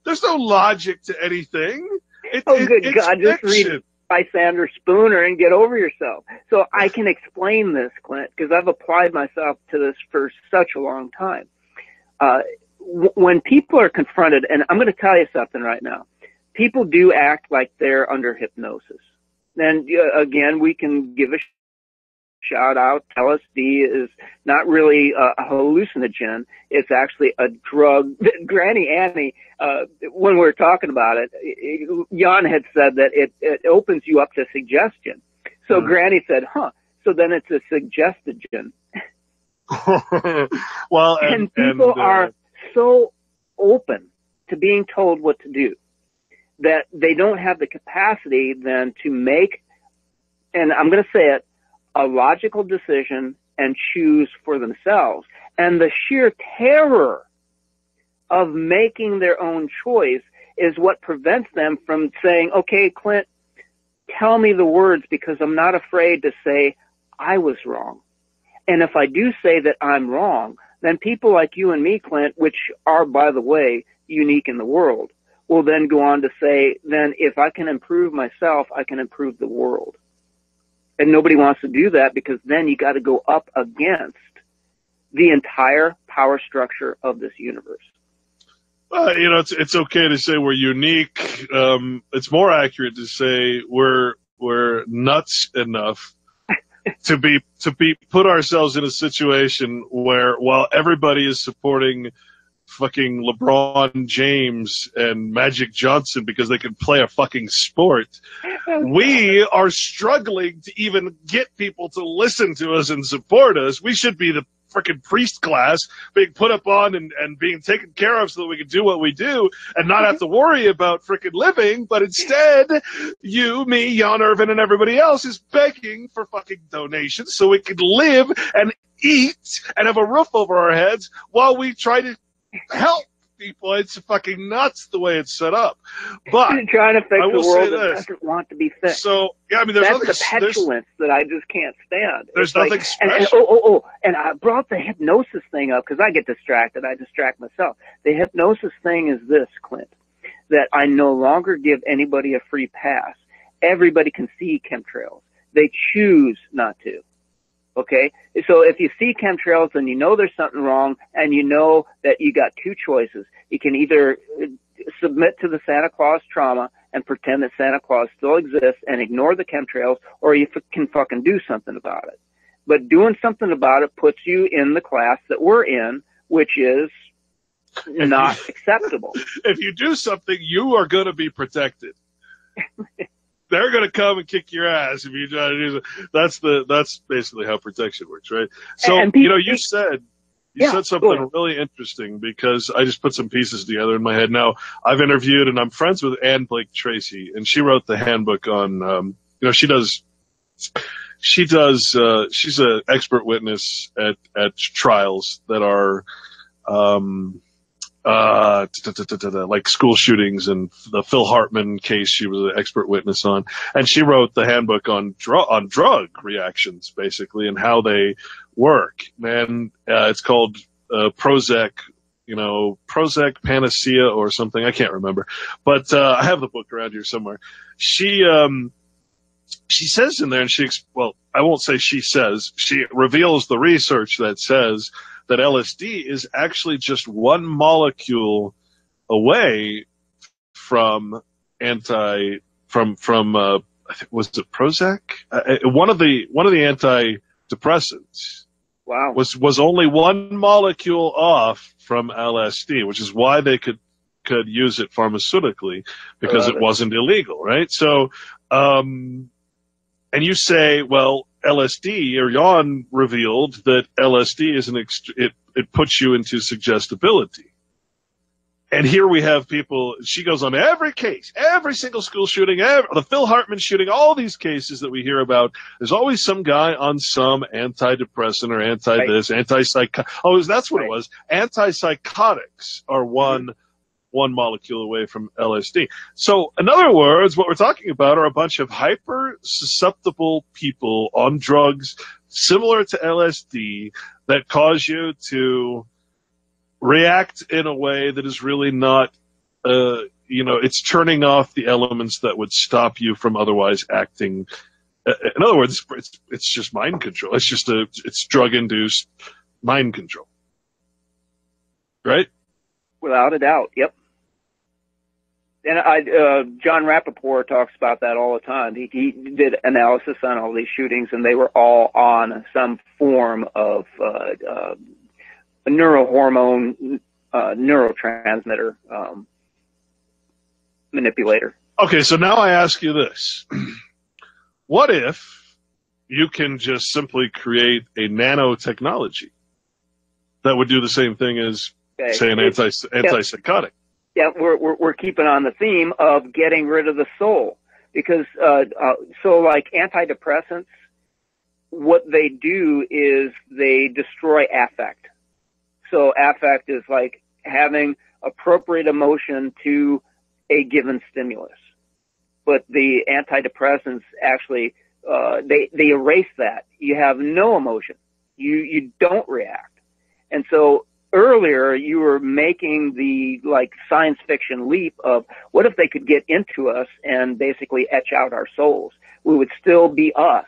There's no logic to anything. Good God, just read by Sandra Spooner and get over yourself. So I can explain this, Clint, because I've applied myself to this for such a long time. When people are confronted, and I'm going to tell you something right now, people do act like they're under hypnosis. And again, we can give a shout out. LSD is not really a hallucinogen. It's actually a drug. Granny Annie, when we were talking about it, Jan had said that it opens you up to suggestion. So Granny said, so then it's a suggestogen. Well, and people are so open to being told what to do that they don't have the capacity then to make, and I'm going to say it, a logical decision and choose for themselves. And the sheer terror of making their own choice is what prevents them from saying, okay, Clint, tell me the words, because I'm not afraid to say I was wrong. And if I do say that I'm wrong, then people like you and me, Clint, which are, by the way, unique in the world, will then go on to say, then if I can improve myself, I can improve the world. And nobody wants to do that, because then you got to go up against the entire power structure of this universe. You know, it's okay to say we're unique. It's more accurate to say we're nuts enough to put ourselves in a situation where, while everybody is supporting fucking LeBron James and Magic Johnson because they can play a fucking sport, we are struggling to even get people to listen to us and support us. We should be the freaking priest class being put up on and being taken care of so that we can do what we do and not have to worry about freaking living. But instead, you, me, Jan Irvin, and everybody else is begging for fucking donations so we can live and eat and have a roof over our heads while we try to help people. It's fucking nuts the way it's set up. But trying to fix the world that doesn't want to be fixed. So yeah, I mean, there's that's the petulance that I just can't stand. There's nothing special. And I brought the hypnosis thing up because I get distracted. I distract myself. The hypnosis thing is this, Clint, that I no longer give anybody a free pass. Everybody can see chemtrails. They choose not to. Okay, so if you see chemtrails, then you know there's something wrong, and you know that you got two choices. You can either submit to the Santa Claus trauma and pretend that Santa Claus still exists and ignore the chemtrails, or you can fucking do something about it. But doing something about it puts you in the class that we're in, which is not acceptable. If you do something, you are going to be protected. They're going to come and kick your ass if you try to do that. That's basically how protection works, right? So, you know, you said something really interesting, because I just put some pieces together in my head. Now, I've interviewed and I'm friends with Ann Blake Tracy, and she wrote the handbook on, you know, she's an expert witness at trials that are, like school shootings, and the Phil Hartman case she was an expert witness on, and she wrote the handbook on drug reactions, basically, and how they work. Man, it's called Prozac Panacea or something. I can't remember, but I have the book around here somewhere. She says in there, and I won't say she says, she reveals the research that says that LSD is actually just one molecule away from was it Prozac? One of the antidepressants. Wow. Was only one molecule off from LSD, which is why they could could use it pharmaceutically because it it. wasn't illegal, right? So, and you say, well, LSD, or Jan revealed that LSD is it puts you into suggestibility. And here we have people, she goes on every case, every single school shooting, the Phil Hartman shooting, all these cases that we hear about, there's always some guy on some antidepressant or anti-this, antipsychotic. Oh, that's what it was. Antipsychotics are one molecule away from LSD. So, in other words, what we're talking about are a bunch of hyper susceptible people on drugs similar to LSD that cause you to react in a way that is really not, it's turning off the elements that would stop you from otherwise acting. In other words, it's just mind control. It's drug-induced mind control. Right? Without a doubt. Yep. And John Rappaport talks about that all the time. He did analysis on all these shootings, and they were all on some form of a neurohormone, neurotransmitter manipulator. Okay, so now I ask you this. What if you can just simply create a nanotechnology that would do the same thing as, say, an antipsychotic? Yeah, we're keeping on the theme of getting rid of the soul, because so like antidepressants, what they do is they destroy affect. So affect is like having appropriate emotion to a given stimulus, but the antidepressants actually they erase that. You have no emotion. You don't react, and so. Earlier, you were making the science fiction leap of what if they could get into us and basically etch out our souls? We would still be us.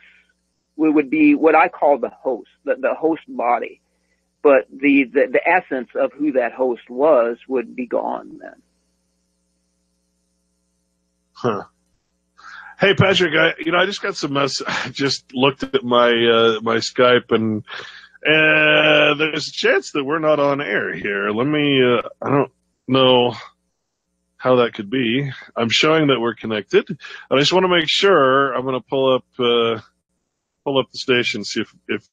We would be what I call the host, the host body. But the essence of who that host was would be gone then. Huh. Hey, Patrick, I just got some I just looked at my Skype, and there's a chance that we're not on air here. Let me, I don't know how that could be. I'm showing that we're connected, and I just want to make sure. I'm going to pull up the station, see if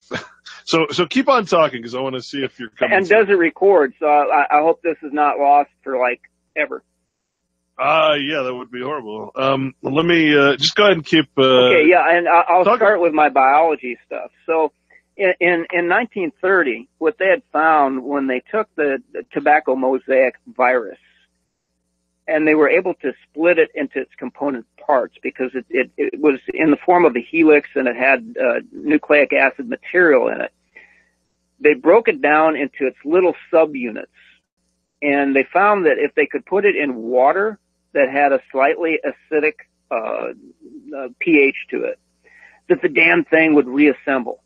so keep on talking, because I want to see if you're coming. And does it record? So I hope this is not lost for ever. Yeah, that would be horrible. Let me just go ahead and keep. Okay, yeah, and I'll start with my biology stuff. So. In 1930, what they had found when they took the tobacco mosaic virus and they were able to split it into its component parts, because it was in the form of a helix and it had nucleic acid material in it. They broke it down into its little subunits, and they found that if they could put it in water that had a slightly acidic pH to it, that the damn thing would reassemble.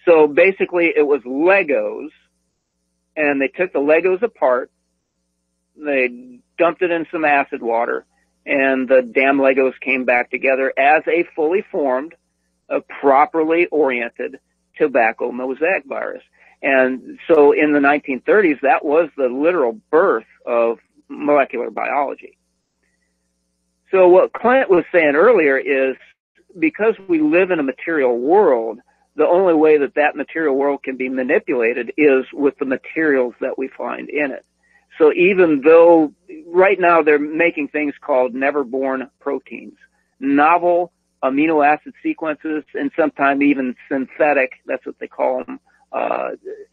So basically it was Legos, and they took the Legos apart, they dumped it in some acid water, and the damn Legos came back together as a fully formed, properly oriented tobacco mosaic virus. And so in the 1930s, that was the literal birth of molecular biology. So what Clint was saying earlier is, because we live in a material world, the only way that material world can be manipulated is with the materials that we find in it. So even though right now they're making things called never-born proteins, novel amino acid sequences, and sometimes even synthetic, that's what they call them,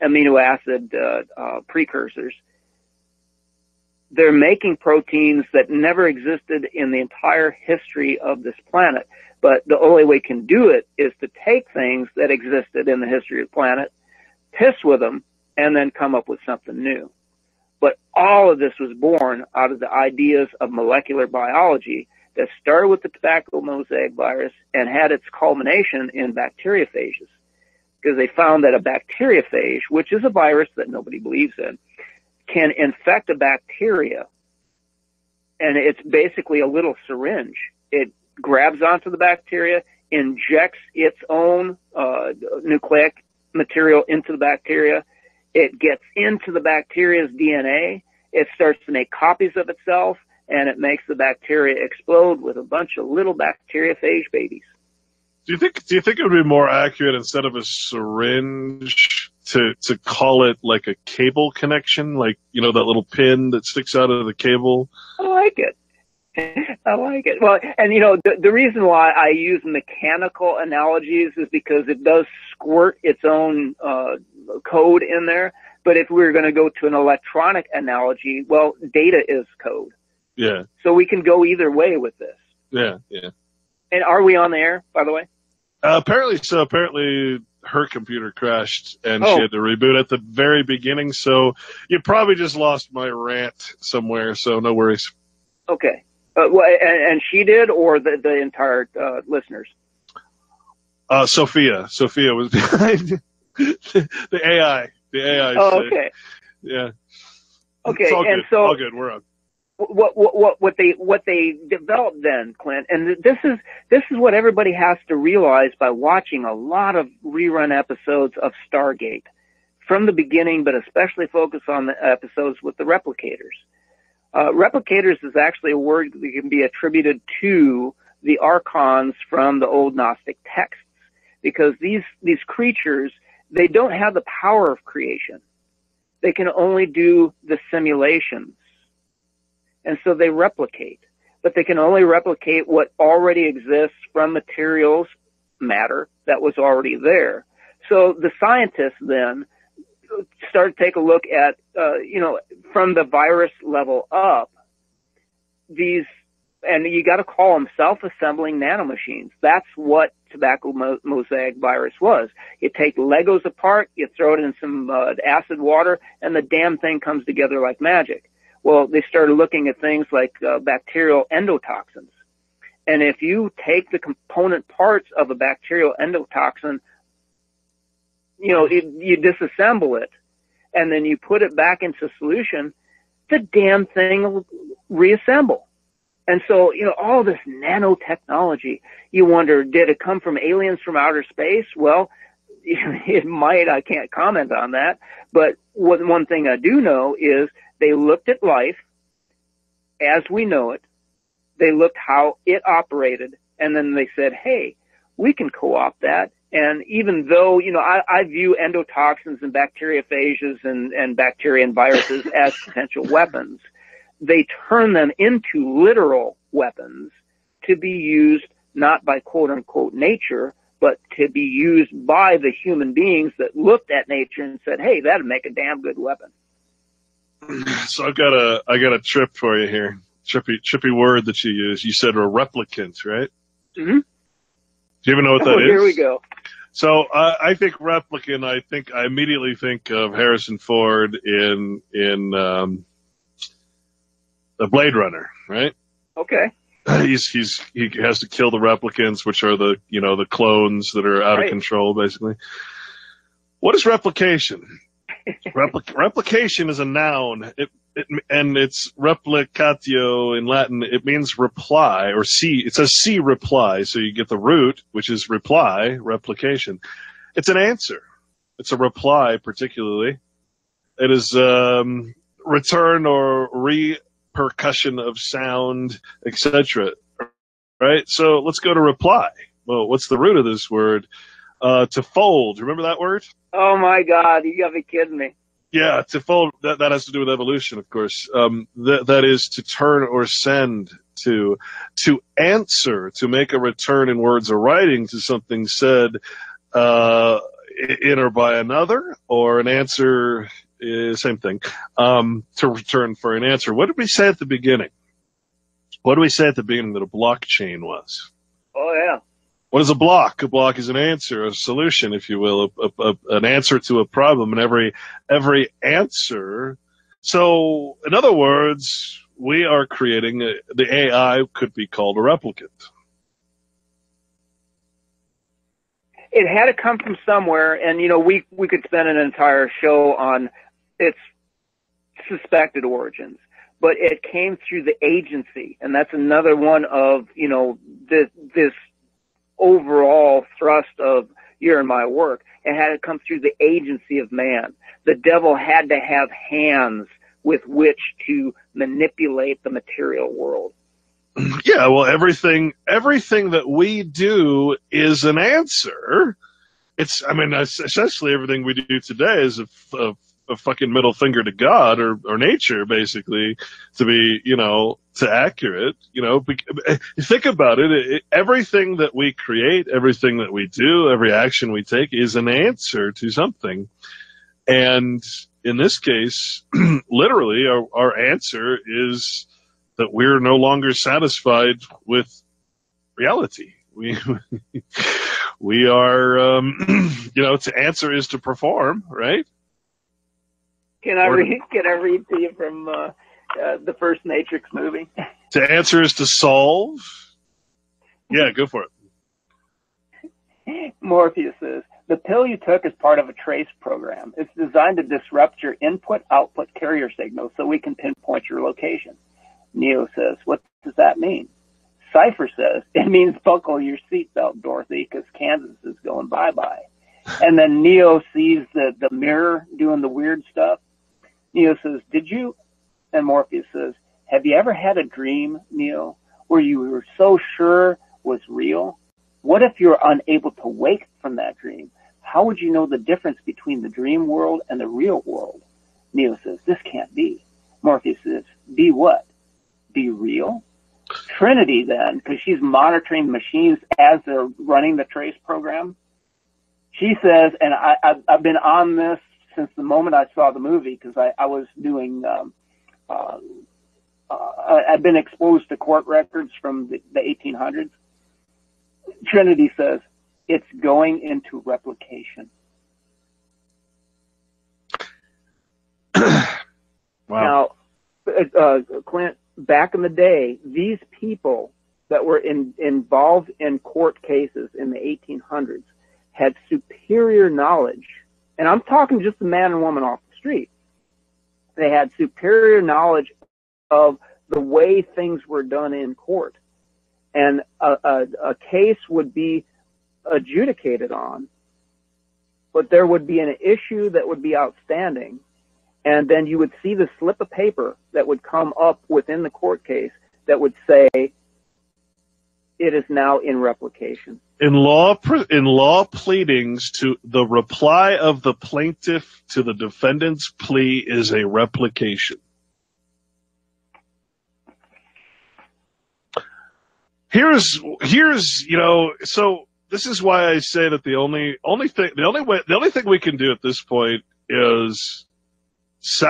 amino acid precursors. They're making proteins that never existed in the entire history of this planet. But the only way can do it is to take things that existed in the history of the planet, piss with them, and then come up with something new. But all of this was born out of the ideas of molecular biology that started with the tobacco mosaic virus and had its culmination in bacteriophages. Because they found that a bacteriophage, which is a virus that nobody believes in, can infect a bacteria. And it's basically a little syringe. It grabs onto the bacteria, injects its own nucleic material into the bacteria. It gets into the bacteria's DNA, it starts to make copies of itself, and it makes the bacteria explode with a bunch of little bacteriophage babies. Do you think it would be more accurate, instead of a syringe, to call it like a cable connection, like, you know, that little pin that sticks out of the cable? I like it. I like it. Well, and you know, the reason why I use mechanical analogies is because it does squirt its own code in there. But if we were going to go to an electronic analogy, well, data is code. Yeah. So we can go either way with this. Yeah, yeah. And are we on the air, by the way? Apparently so. Apparently her computer crashed, and she had to reboot at the very beginning. So you probably just lost my rant somewhere, so no worries. Okay. Well, and she did, or the entire listeners? Sophia was behind the AI. The AI. Oh, okay. Yeah. Okay, it's all and good. so All good. We're on. What they developed then, Clint, and this is what everybody has to realize by watching a lot of rerun episodes of Stargate from the beginning, but especially focus on the episodes with the replicators. Replicators is actually a word that can be attributed to the archons from the old Gnostic texts, because these creatures, they don't have the power of creation. They can only do the simulations. And so they replicate, but they can only replicate what already exists from materials, matter that was already there. So the scientists then start to take a look at, you know, from the virus level up, these, and you got to call them self-assembling nanomachines. That's what tobacco mosaic virus was. You take Legos apart, you throw it in some acid water, and the damn thing comes together like magic. Well, they started looking at things like bacterial endotoxins. And if you take the component parts of a bacterial endotoxin, you know, you disassemble it, and then you put it back into solution, the damn thing will reassemble. And so, you know, all this nanotechnology, you wonder, did it come from aliens from outer space? Well, it might. I can't comment on that. But one thing I do know is they looked at life as we know it. They looked how it operated, and then they said, hey, we can co-opt that. And even though, you know, I view endotoxins and bacteriophages and bacteria and viruses as potential weapons, they turn them into literal weapons to be used not by quote-unquote nature, but to be used by the human beings that looked at nature and said, hey, that'd make a damn good weapon. So I got a trip for you here. Trippy word that you use. You said a replicant, right? Mm-hmm. Do you even know what that is? Here we go. So I think replicant. I immediately think of Harrison Ford in the Blade Runner, right? Okay. He has to kill the replicants, which are the clones that are out of control, basically. What is replication? Replication is a noun. And it's replicatio in Latin. It means reply, or see. It says see reply. So you get the root, which is reply, replication. It's an answer. It's a reply, particularly. It is return or repercussion of sound, etc. Right? So let's go to reply. Well, what's the root of this word? To fold. Remember that word? Oh my God! You gotta be kidding me. Yeah, to fold, that has to do with evolution, of course. That is to turn or send, to answer, to make a return in words or writing to something said in or by another, or an answer, same thing, to return for an answer. What did we say at the beginning? What did we say at the beginning that a blockchain was? Oh, yeah. What is a block? A block is an answer, a solution, if you will, an answer to a problem, and every answer. So, in other words, we are creating the AI could be called a replicant. It had to come from somewhere, and we could spend an entire show on its suspected origins, but it came through the agency, and that's another one of this overall thrust of your and my work. It had to come through the agency of man. The devil had to have hands with which to manipulate the material world. Yeah, well, everything that we do is an answer. I mean, essentially everything we do today is a fucking middle finger to God or nature, basically, to be, to accurate. Think about it. Everything that we create, everything that we do, every action we take is an answer to something. And in this case, literally, our answer is that we're no longer satisfied with reality. We are, to answer is to perform, right? Can I read to you from the first Matrix movie? To answer is to solve. Yeah, go for it. Morpheus says, the pill you took is part of a trace program. It's designed to disrupt your input-output carrier signal so we can pinpoint your location. Neo says, what does that mean? Cypher says, it means buckle your seatbelt, Dorothy, because Kansas is going bye-bye. And then Neo sees the mirror doing the weird stuff. Neo says, did you? And Morpheus says, have you ever had a dream, Neo, where you were so sure was real? What if you're unable to wake from that dream? How would you know the difference between the dream world and the real world? Neo says, this can't be. Morpheus says, be what? Be real? Trinity then, because she's monitoring machines as they're running the trace program. She says, and I've been on this since the moment I saw the movie, because I was doing, I've been exposed to court records from the 1800s. Trinity says, it's going into replication. Wow. Now, Clint, back in the day, these people that were involved in court cases in the 1800s had superior knowledge. And I'm talking just a man and woman off the street. They had superior knowledge of the way things were done in court. And a case would be adjudicated on, but there would be an issue that would be outstanding. And then you would see the slip of paper that would come up within the court case that would say, it is now in replication. In law pleadings, to the reply of the plaintiff to the defendant's plea is a replication. Here's so this is why I say that the only thing we can do at this point is it's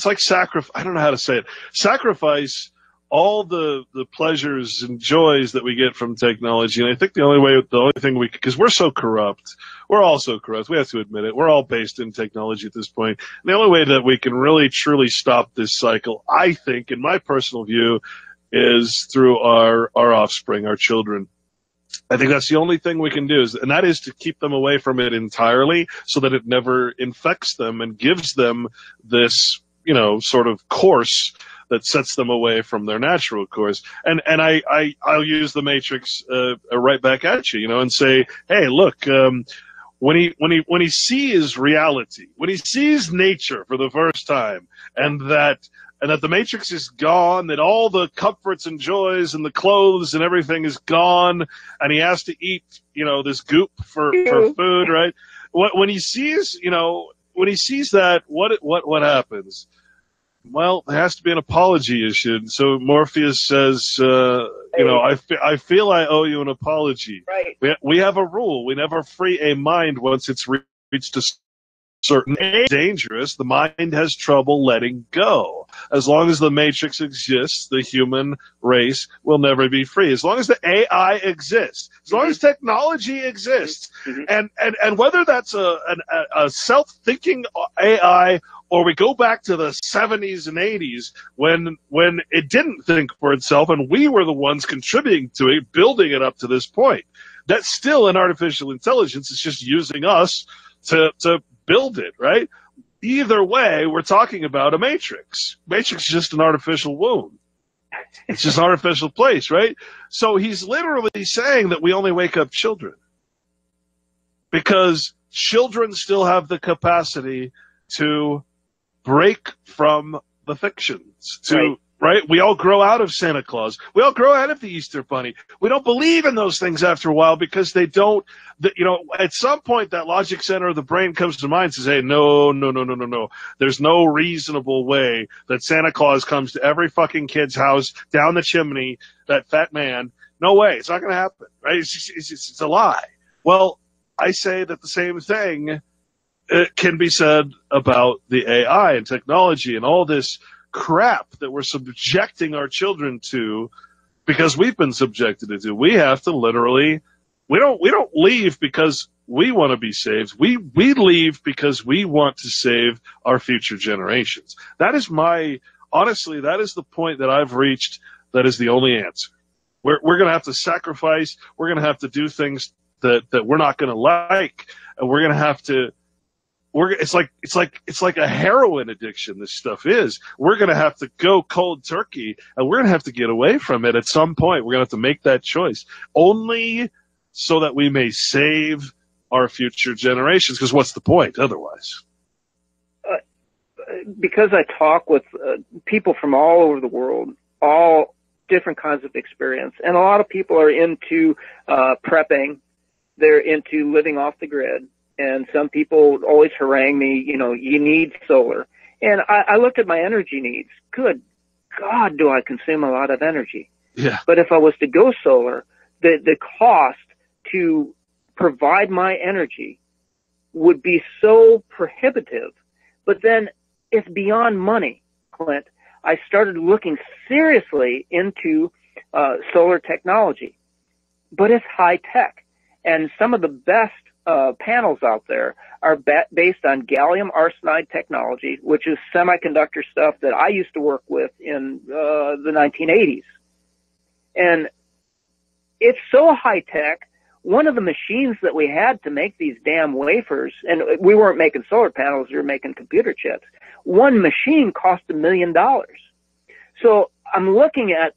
like sacrifice. I don't know how to say it. Sacrifice all the pleasures and joys that we get from technology. And I think the only thing because we're so corrupt, we're all so corrupt, we have to admit it, we're all based in technology at this point. And the only way that we can really truly stop this cycle, I think, in my personal view, is through our offspring, our children. I think that's the only thing we can do, and that is to keep them away from it entirely so that it never infects them and gives them this, sort of course that sets them away from their natural course. And I'll use the Matrix right back at you, and say, hey, look, when he sees reality, when he sees nature for the first time, and that the Matrix is gone, that all the comforts and joys and the clothes and everything is gone, and he has to eat, this goop for food, right? When he sees that, what happens? Well, there has to be an apology issued. So Morpheus says, I feel I owe you an apology. Right. We have a rule. We never free a mind once it's reached a certain age. Dangerous. The mind has trouble letting go. As long as the Matrix exists, the human race will never be free. As long as the AI exists, as long as technology exists, and whether that's a self-thinking AI, or we go back to the 70s and 80s when it didn't think for itself and we were the ones contributing to it, building it up to this point. That's still an artificial intelligence. It's just using us to build it, right? Either way, we're talking about a matrix. Matrix is just an artificial womb. It's just an artificial place, right? So he's literally saying that we only wake up children because children still have the capacity to break from the fictions, to Right. We all grow out of Santa Claus. We all grow out of the Easter Bunny. We don't believe in those things after a while because they don't, at some point that logic center of the brain comes to mind and says, hey, no, no, no, no, no, no. There's no reasonable way that Santa Claus comes to every fucking kid's house down the chimney, that fat man. No way. It's not going to happen, right? It's a lie. Well, I say that the same thing can be said about the AI and technology and all this crap that we're subjecting our children to because we've been subjected to. We have to literally, we don't leave because we want to be saved. We leave because we want to save our future generations. That is honestly, that is the point that I've reached. That is the only answer. We're going to have to sacrifice. We're going to have to do things that we're not going to like, and we're going to have to. It's like a heroin addiction. This stuff is. We're going to have to go cold turkey, and we're going to have to get away from it at some point. We're going to have to make that choice, only so that we may save our future generations. Because what's the point otherwise? Because I talk with people from all over the world, all different kinds of experience, and a lot of people are into prepping. They're into living off the grid. And some people always harangue me, you need solar. And I looked at my energy needs. Good God, do I consume a lot of energy? Yeah. But if I was to go solar, the cost to provide my energy would be so prohibitive. But then it's beyond money, Clint. I started looking seriously into solar technology. But it's high tech. And some of the best panels out there are based on gallium arsenide technology, which is semiconductor stuff that I used to work with in the 1980s. And it's so high tech. One of the machines that we had to make these damn wafers, and we weren't making solar panels, we were making computer chips. One machine cost $1 million. So I'm looking at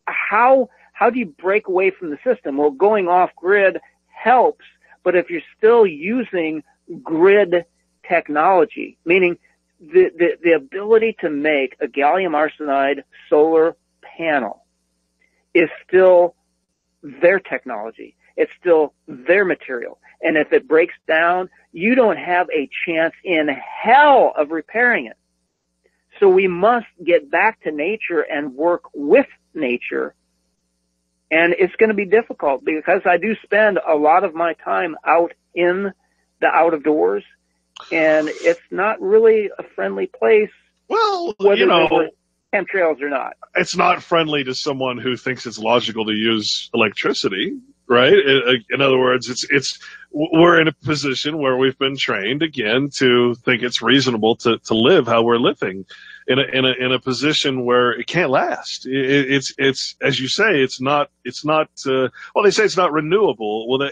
how do you break away from the system? Well, going off grid helps. But if you're still using grid technology, meaning the ability to make a gallium arsenide solar panel is still their technology. It's still their material. And if it breaks down, you don't have a chance in hell of repairing it. So we must get back to nature and work with nature. And it's going to be difficult because I do spend a lot of my time out in the out of doors, and it's not really a friendly place. Well, whether there chemtrails or not. It's not friendly to someone who thinks it's logical to use electricity, right? In other words, we're in a position where we've been trained again to think it's reasonable to live how we're living. In a position where it can't last. It's as you say, it's not well, they say it's not renewable. Well,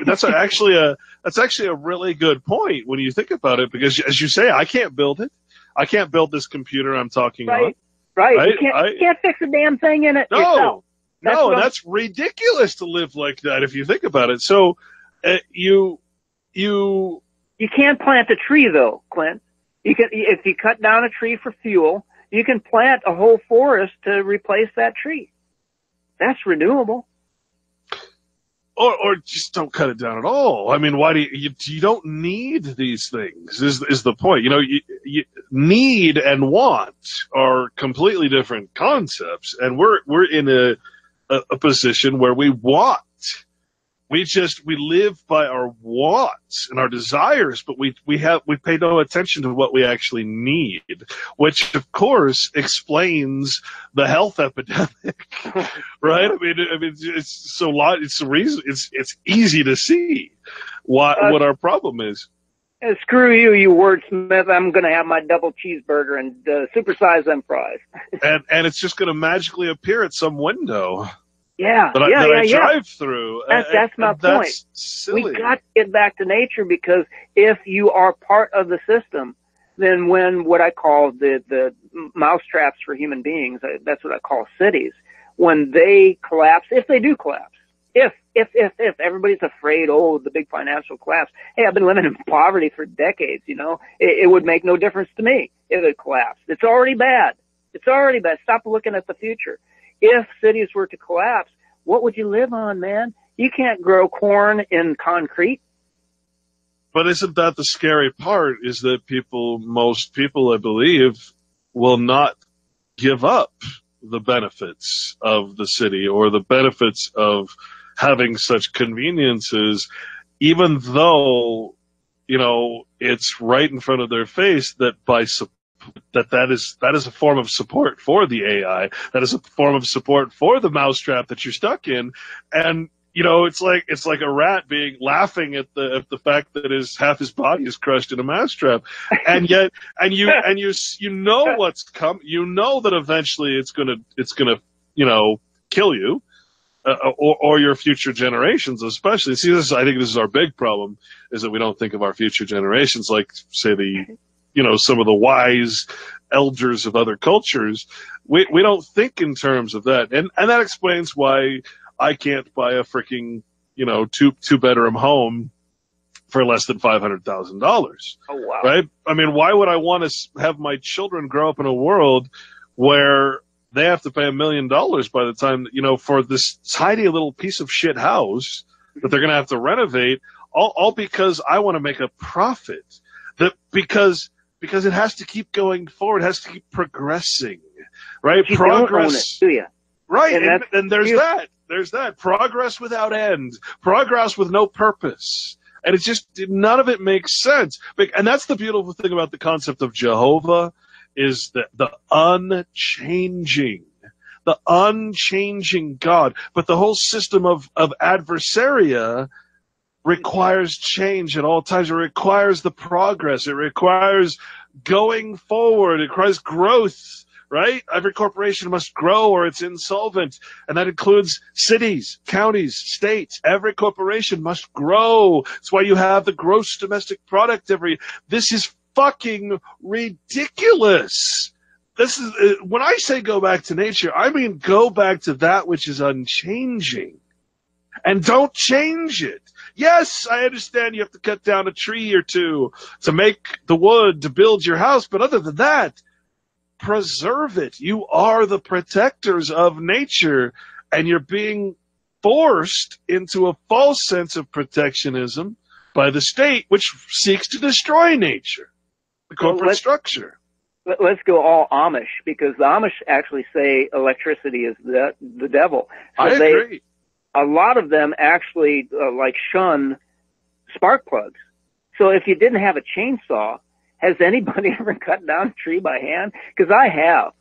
that's actually a really good point when you think about it, because as you say, I can't build it. I can't build this computer I'm talking on. Right. You can't fix a damn thing in it yourself. That's ridiculous to live like that if you think about it. So you can't plant a tree though, Clint. You can, if you cut down a tree for fuel, you can plant a whole forest to replace that tree. That's renewable. Or just don't cut it down at all. I mean, why do you don't need these things is the point. You need and want are completely different concepts, and we're in a position where we want. We live by our wants and our desires, but we pay no attention to what we actually need, which of course explains the health epidemic, right? I mean, it's easy to see what our problem is. Screw you, you wordsmith! I'm going to have my double cheeseburger and supersize them fries. and it's just going to magically appear at some window. Yeah, that I drive through. That's my point. That's silly. We got to get back to nature, because if you are part of the system, then when what I call the mousetraps for human beings, that's what I call cities, when they collapse, if they do collapse, If everybody's afraid, oh, the big financial collapse. Hey, I've been living in poverty for decades. It would make no difference to me if it collapsed. It's already bad. It's already bad. Stop looking at the future. If cities were to collapse, what would you live on, man? You can't grow corn in concrete. But isn't that the scary part, is that most people, I believe, will not give up the benefits of the city or the benefits of having such conveniences, even though, it's right in front of their face that that is a form of support for the AI. That is a form of support for the mousetrap that you're stuck in. And it's like a rat laughing at the fact that half his body is crushed in a mousetrap, and yet you know what's come. You know that eventually it's gonna kill you, or your future generations, especially. See, I think this is our big problem, is that we don't think of our future generations like, say, some of the wise elders of other cultures. We don't think in terms of that, and that explains why I can't buy a freaking, two-bedroom home for less than $500,000. Oh, wow. Right? I mean, why would I want to have my children grow up in a world where they have to pay $1 million by the time, for this tiny little piece of shit house that they're going to have to renovate, all because I want to make a profit. Because it has to keep going forward, it has to keep progressing, right? You Progress. Don't own it, do you? Right, and there's that. There's that. Progress without end. Progress with no purpose. And it's just, none of it makes sense. And that's the beautiful thing about the concept of Jehovah, is that the unchanging God. But the whole system of adversaria requires change at all times. It requires the progress. It requires going forward. It requires growth. Right? Every corporation must grow or it's insolvent. And that includes cities, counties, states. Every corporation must grow. That's why you have the gross domestic product this is fucking ridiculous. This is, when I say go back to nature, I mean go back to that which is unchanging. And don't change it. Yes, I understand you have to cut down a tree or two to make the wood to build your house. But other than that, preserve it. You are the protectors of nature, and you're being forced into a false sense of protectionism by the state, which seeks to destroy nature, the corporate structure. Let's go all Amish, because the Amish actually say electricity is the devil. So I agree. A lot of them actually shun spark plugs. So if you didn't have a chainsaw, has anybody ever cut down a tree by hand? Because I have.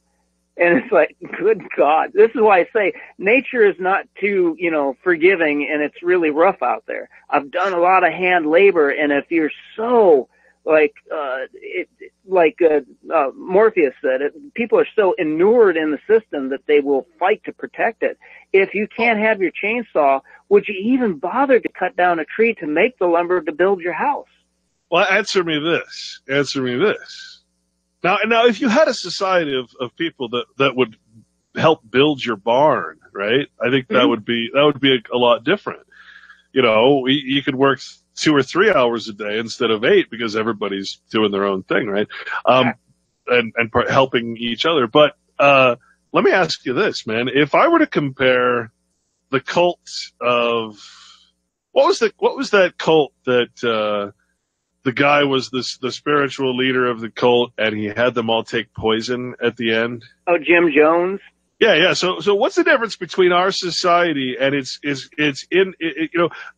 And it's like, good God. This is why I say nature is not too, forgiving, and it's really rough out there. I've done a lot of hand labor, and if you're so, Morpheus said, people are so inured in the system that they will fight to protect it. If you can't have your chainsaw, would you even bother to cut down a tree to make the lumber to build your house? Well, answer me this. Now, if you had a society of people that would help build your barn, right? I think that would be a lot different. You could work 2 or 3 hours a day instead of 8 because everybody's doing their own thing, right? And helping each other. But let me ask you this, man. If I were to compare the cult of what was that cult that the guy was the spiritual leader of the cult, and he had them all take poison at the end? Oh, Jim Jones. Yeah. So what's the difference between our society and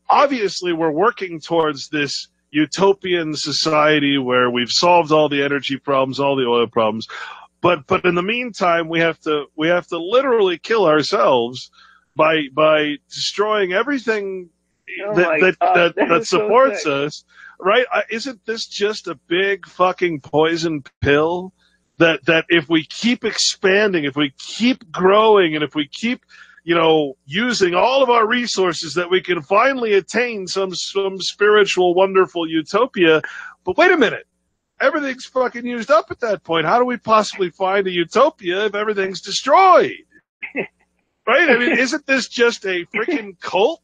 obviously we're working towards this utopian society where we've solved all the energy problems, all the oil problems, but in the meantime we have to literally kill ourselves by destroying everything that supports us. Right? Isn't this just a big fucking poison pill that if we keep expanding, if we keep growing, and if we keep, using all of our resources, that we can finally attain some spiritual, wonderful utopia? But wait a minute. Everything's fucking used up at that point. How do we possibly find a utopia if everything's destroyed? Right? I mean, isn't this just a freaking cult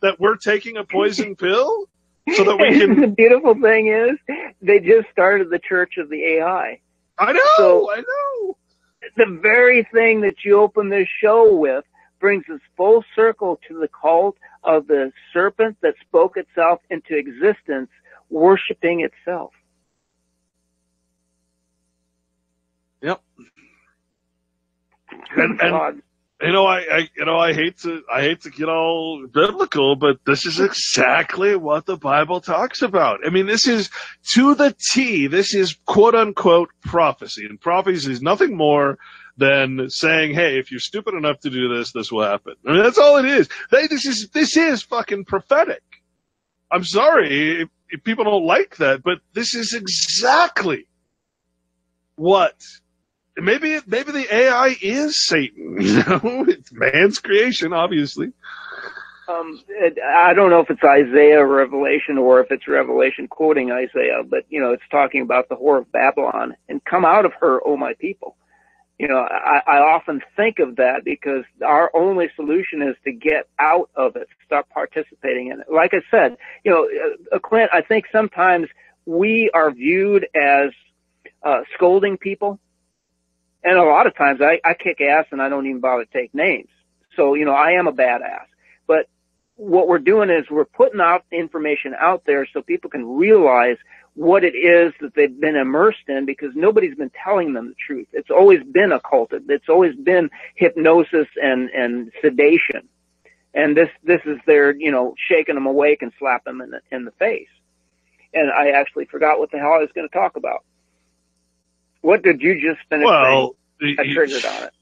that we're taking a poison pill so that we can? The beautiful thing is, they just started the Church of the AI. I know, So I know. the very thing that you open this show with brings us full circle to the cult of the serpent that spoke itself into existence, worshiping itself. Yep. And I hate to get all biblical, but this is exactly what the Bible talks about. I mean, this is to the T. This is quote unquote prophecy, and prophecy is nothing more than saying, "Hey, if you're stupid enough to do this, this will happen." I mean, that's all it is. This is fucking prophetic. I'm sorry if people don't like that, but this is exactly what. Maybe the AI is Satan. You know, it's man's creation, obviously. I don't know if it's Isaiah or Revelation, or if it's Revelation quoting Isaiah, but it's talking about the whore of Babylon, and come out of her, O my people. I often think of that because our only solution is to get out of it, stop participating in it. Like I said, Clint, I think sometimes we are viewed as scolding people. And a lot of times I kick ass and I don't even bother to take names. So, I am a badass. But what we're doing is we're putting out information out there so people can realize what it is that they've been immersed in, because nobody's been telling them the truth. It's always been occulted. It's always been hypnosis and sedation. And this is their, shaking them awake and slap them in the face. And I actually forgot what the hell I was going to talk about. What did you just finish saying? I triggered on it.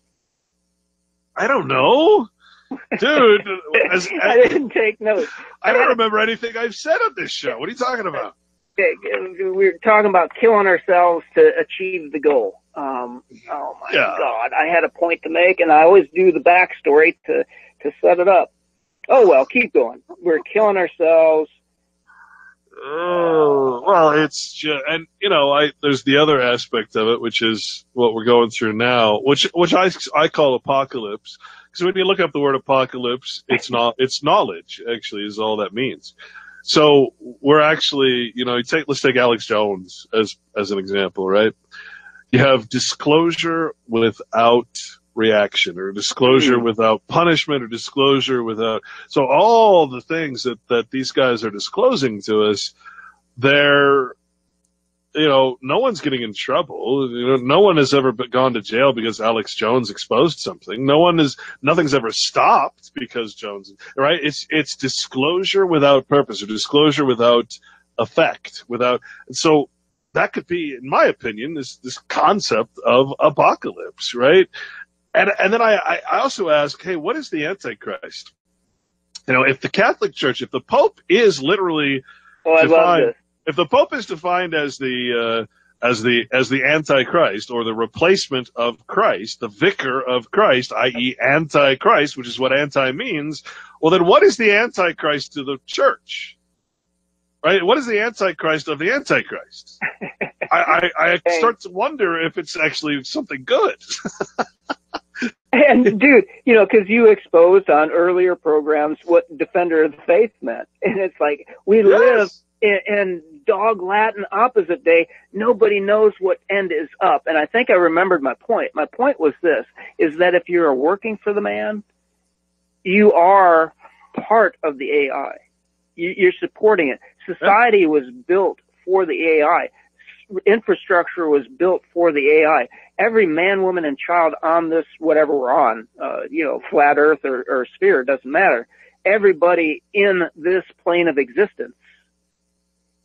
I don't know. Dude. I didn't take notes. I don't remember anything I've said on this show. What are you talking about? We were talking about killing ourselves to achieve the goal. Oh, my God. I had a point to make, and I always do the backstory to set it up. Oh, well, keep going. We're killing ourselves. Oh, well, it's just, and there's the other aspect of it, which is what we're going through now, which I call apocalypse. Because when you look up the word apocalypse, it's knowledge, actually, is all that means. So we're actually, let's take Alex Jones as an example, right? You have disclosure without reaction, or disclosure without punishment, or disclosure without, so all the things that these guys are disclosing to us, they're, no one's getting in trouble. No one has ever gone to jail because Alex Jones exposed something. Nothing's ever stopped because Jones, right? It's disclosure without purpose, or disclosure without effect, so that could be, in my opinion, this concept of apocalypse, right? And then I also ask, hey, what is the Antichrist? If the Catholic Church, if the Pope is literally defined, if the Pope is defined as the Antichrist, or the replacement of Christ, the vicar of Christ, i.e. Antichrist, which is what anti means, well, then what is the Antichrist to the Church? Right? What is the Antichrist of the Antichrist? I start to wonder if it's actually something good. And dude, because you exposed on earlier programs what Defender of the Faith meant, and it's like we live in dog Latin opposite day. Nobody knows what end is up. And I think I remembered my point. My point was this: is that if you're working for the man, you are part of the AI. You're supporting it. Society was built for the AI. Infrastructure was built for the AI. Every man, woman, and child on this, whatever we're on, flat earth or sphere, doesn't matter. Everybody in this plane of existence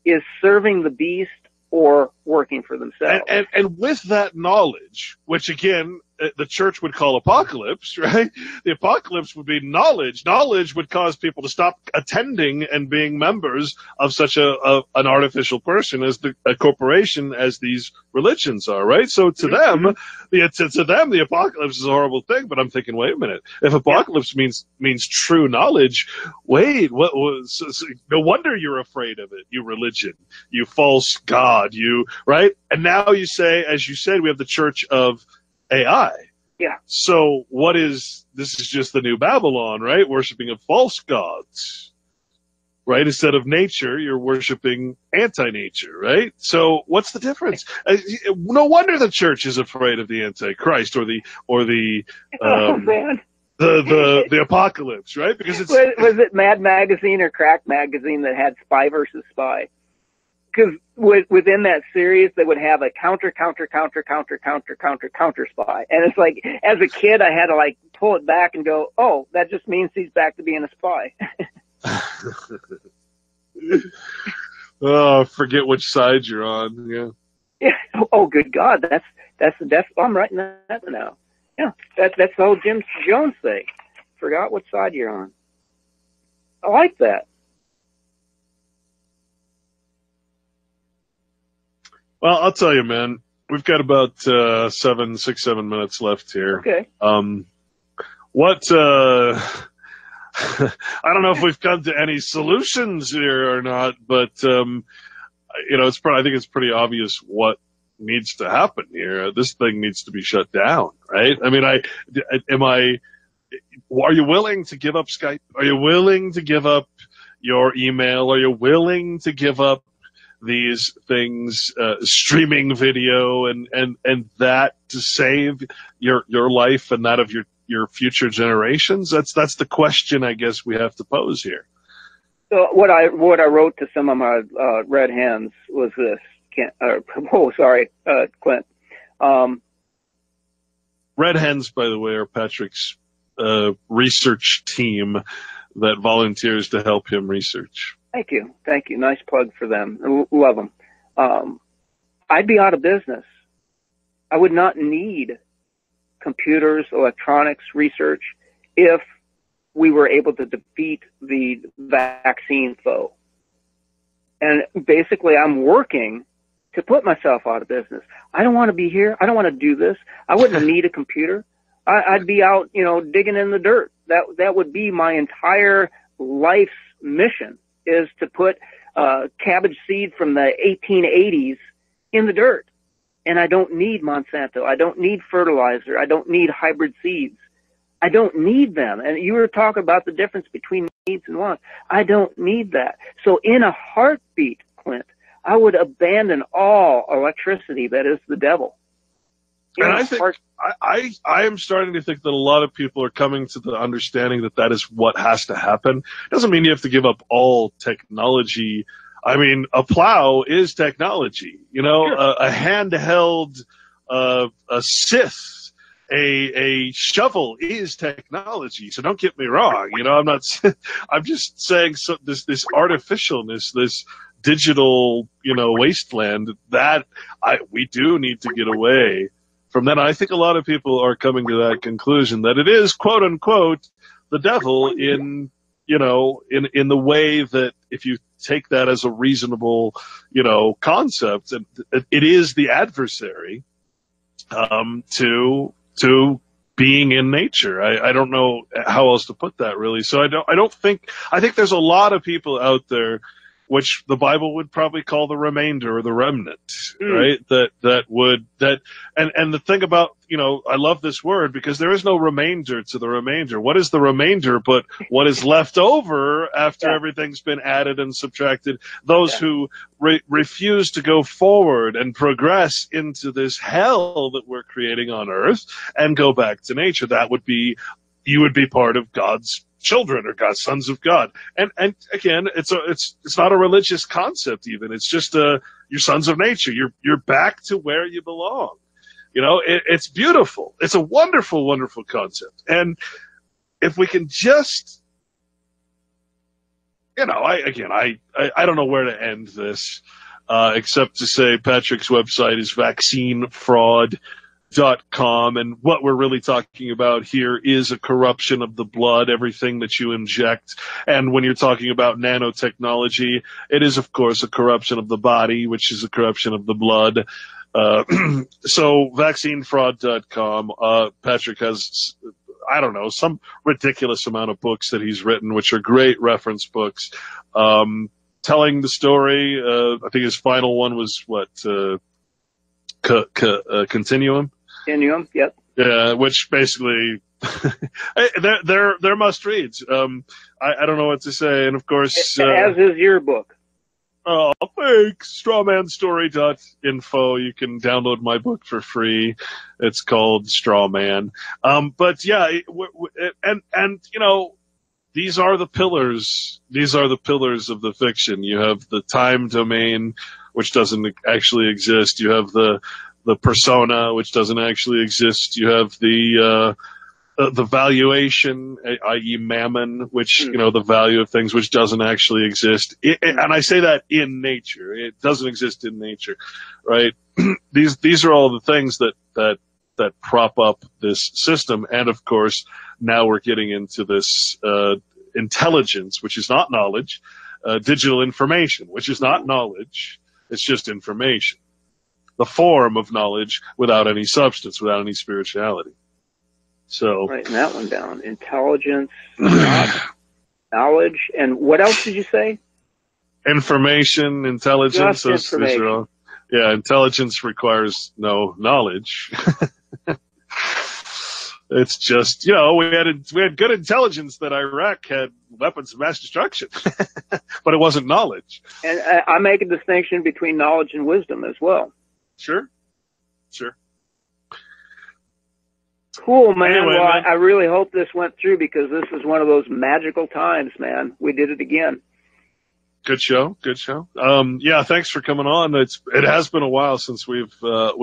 is serving the beast or working for themselves. And with that knowledge, which again, the church would call apocalypse, right? The apocalypse would be knowledge. Knowledge would cause people to stop attending and being members of such an artificial person as a corporation as these religions are, right? So to them, the apocalypse is a horrible thing. But I'm thinking, wait a minute, if apocalypse means true knowledge, wait, what was? No wonder you're afraid of it, you religion, you false god, you right? And now you say, as you said, we have the church of AI. Yeah. So this is just the new Babylon, right? Worshiping of false gods, right? Instead of nature, you're worshiping anti-nature, right? So what's the difference? No wonder the church is afraid of the Antichrist or the Oh man. the apocalypse, right? Because it's was it Mad Magazine or Crack Magazine that had Spy versus Spy? Because within that series, they would have a counter spy, and it's like, as a kid, I had to like pull it back and go, "Oh, that just means he's back to being a spy." Oh, forget which side you're on. Yeah. Yeah. Oh, good God, that's I'm writing that now. Yeah, that's the whole Jim Jones thing. Forgot what side you're on. I like that. Well, I'll tell you, man. We've got about 7 minutes left here. Okay. What? I don't know if we've come to any solutions here or not, but it's I think it's pretty obvious what needs to happen here. This thing needs to be shut down, right? I mean, are you willing to give up Skype? Are you willing to give up your email? Are you willing to give up these things, streaming video and that, to save your life and that of your future generations? That's the question I guess we have to pose here. So what I wrote to some of my red hens was this. Clint. Red hens, by the way, are Patrick's research team that volunteers to help him research. Thank you. Nice plug for them. Love them. I'd be out of business. I would not need computers, electronics, research if we were able to defeat the vaccine foe. And basically, I'm working to put myself out of business. I don't want to be here. I don't want to do this. I wouldn't need a computer. I'd be out, digging in the dirt. That would be my entire life's mission, is to put cabbage seed from the 1880s in the dirt. And I don't need Monsanto. I don't need fertilizer. I don't need hybrid seeds. I don't need them. And you were talking about the difference between needs and wants. I don't need that. So in a heartbeat, Clint, I would abandon all electricity that is the devil. And I think I am starting to think that a lot of people are coming to the understanding that that is what has to happen. Doesn't mean you have to give up all technology. I mean, a plow is technology. Sure. A handheld, a scythe, a shovel is technology. So don't get me wrong. I'm not. I'm just saying this artificialness, this digital, wasteland, that we do need to get away from that. I think a lot of people are coming to that conclusion that it is, quote unquote, the devil in the way that, if you take that as a reasonable, concept, and it is the adversary to being in nature. I don't know how else to put that, really. So I think there's a lot of people out there, which the Bible would probably call the remainder or the remnant, right? And the thing about, I love this word, because there is no remainder to the remainder. What is the remainder but what is left over after everything's been added and subtracted? Those who refuse to go forward and progress into this hell that we're creating on earth and go back to nature, you would be part of God's children, or God's sons of God. And again, it's not a religious concept even. It's just you're sons of nature. You're back to where you belong. It's beautiful. It's a wonderful, wonderful concept. And if we can just, I don't know where to end this, except to say Patrick's website is vaccinefraud.com, and what we're really talking about here is a corruption of the blood, everything that you inject. And when you're talking about nanotechnology, it is, of course, a corruption of the body, which is a corruption of the blood. So vaccinefraud.com. Patrick has, I don't know, some ridiculous amount of books that he's written, which are great reference books, telling the story. I think his final one was what, Continuum? Continuum, yep. Yeah, which basically they're must reads. I don't know what to say, and of course, As is your book. oh, thanks. Strawmanstory.info. You can download my book for free. It's called Strawman. But yeah, and you know, these are the pillars. These are the pillars of the fiction. You have the time domain, which doesn't actually exist. You have the persona, which doesn't actually exist. You have the valuation, i.e., mammon, which, you know, the value of things, which doesn't actually exist. And I say that in nature. It doesn't exist in nature, right? These are all the things that prop up this system. And of course, now we're getting into this intelligence, which is not knowledge, digital information, which is not knowledge. It's just information. The form of knowledge without any substance, without any spirituality. So writing that one down. Intelligence, not knowledge, and what else did you say? Information, intelligence. Just information. Those are all, yeah, intelligence requires no knowledge. It's just, you know, we had good intelligence that Iraq had weapons of mass destruction, but it wasn't knowledge. And I make a distinction between knowledge and wisdom as well. Sure, sure. Cool, man. Anyway, well, man. I really hope this went through, because this is one of those magical times, man. We did it again. Good show, good show. Yeah, thanks for coming on. It has been a while since we've talked.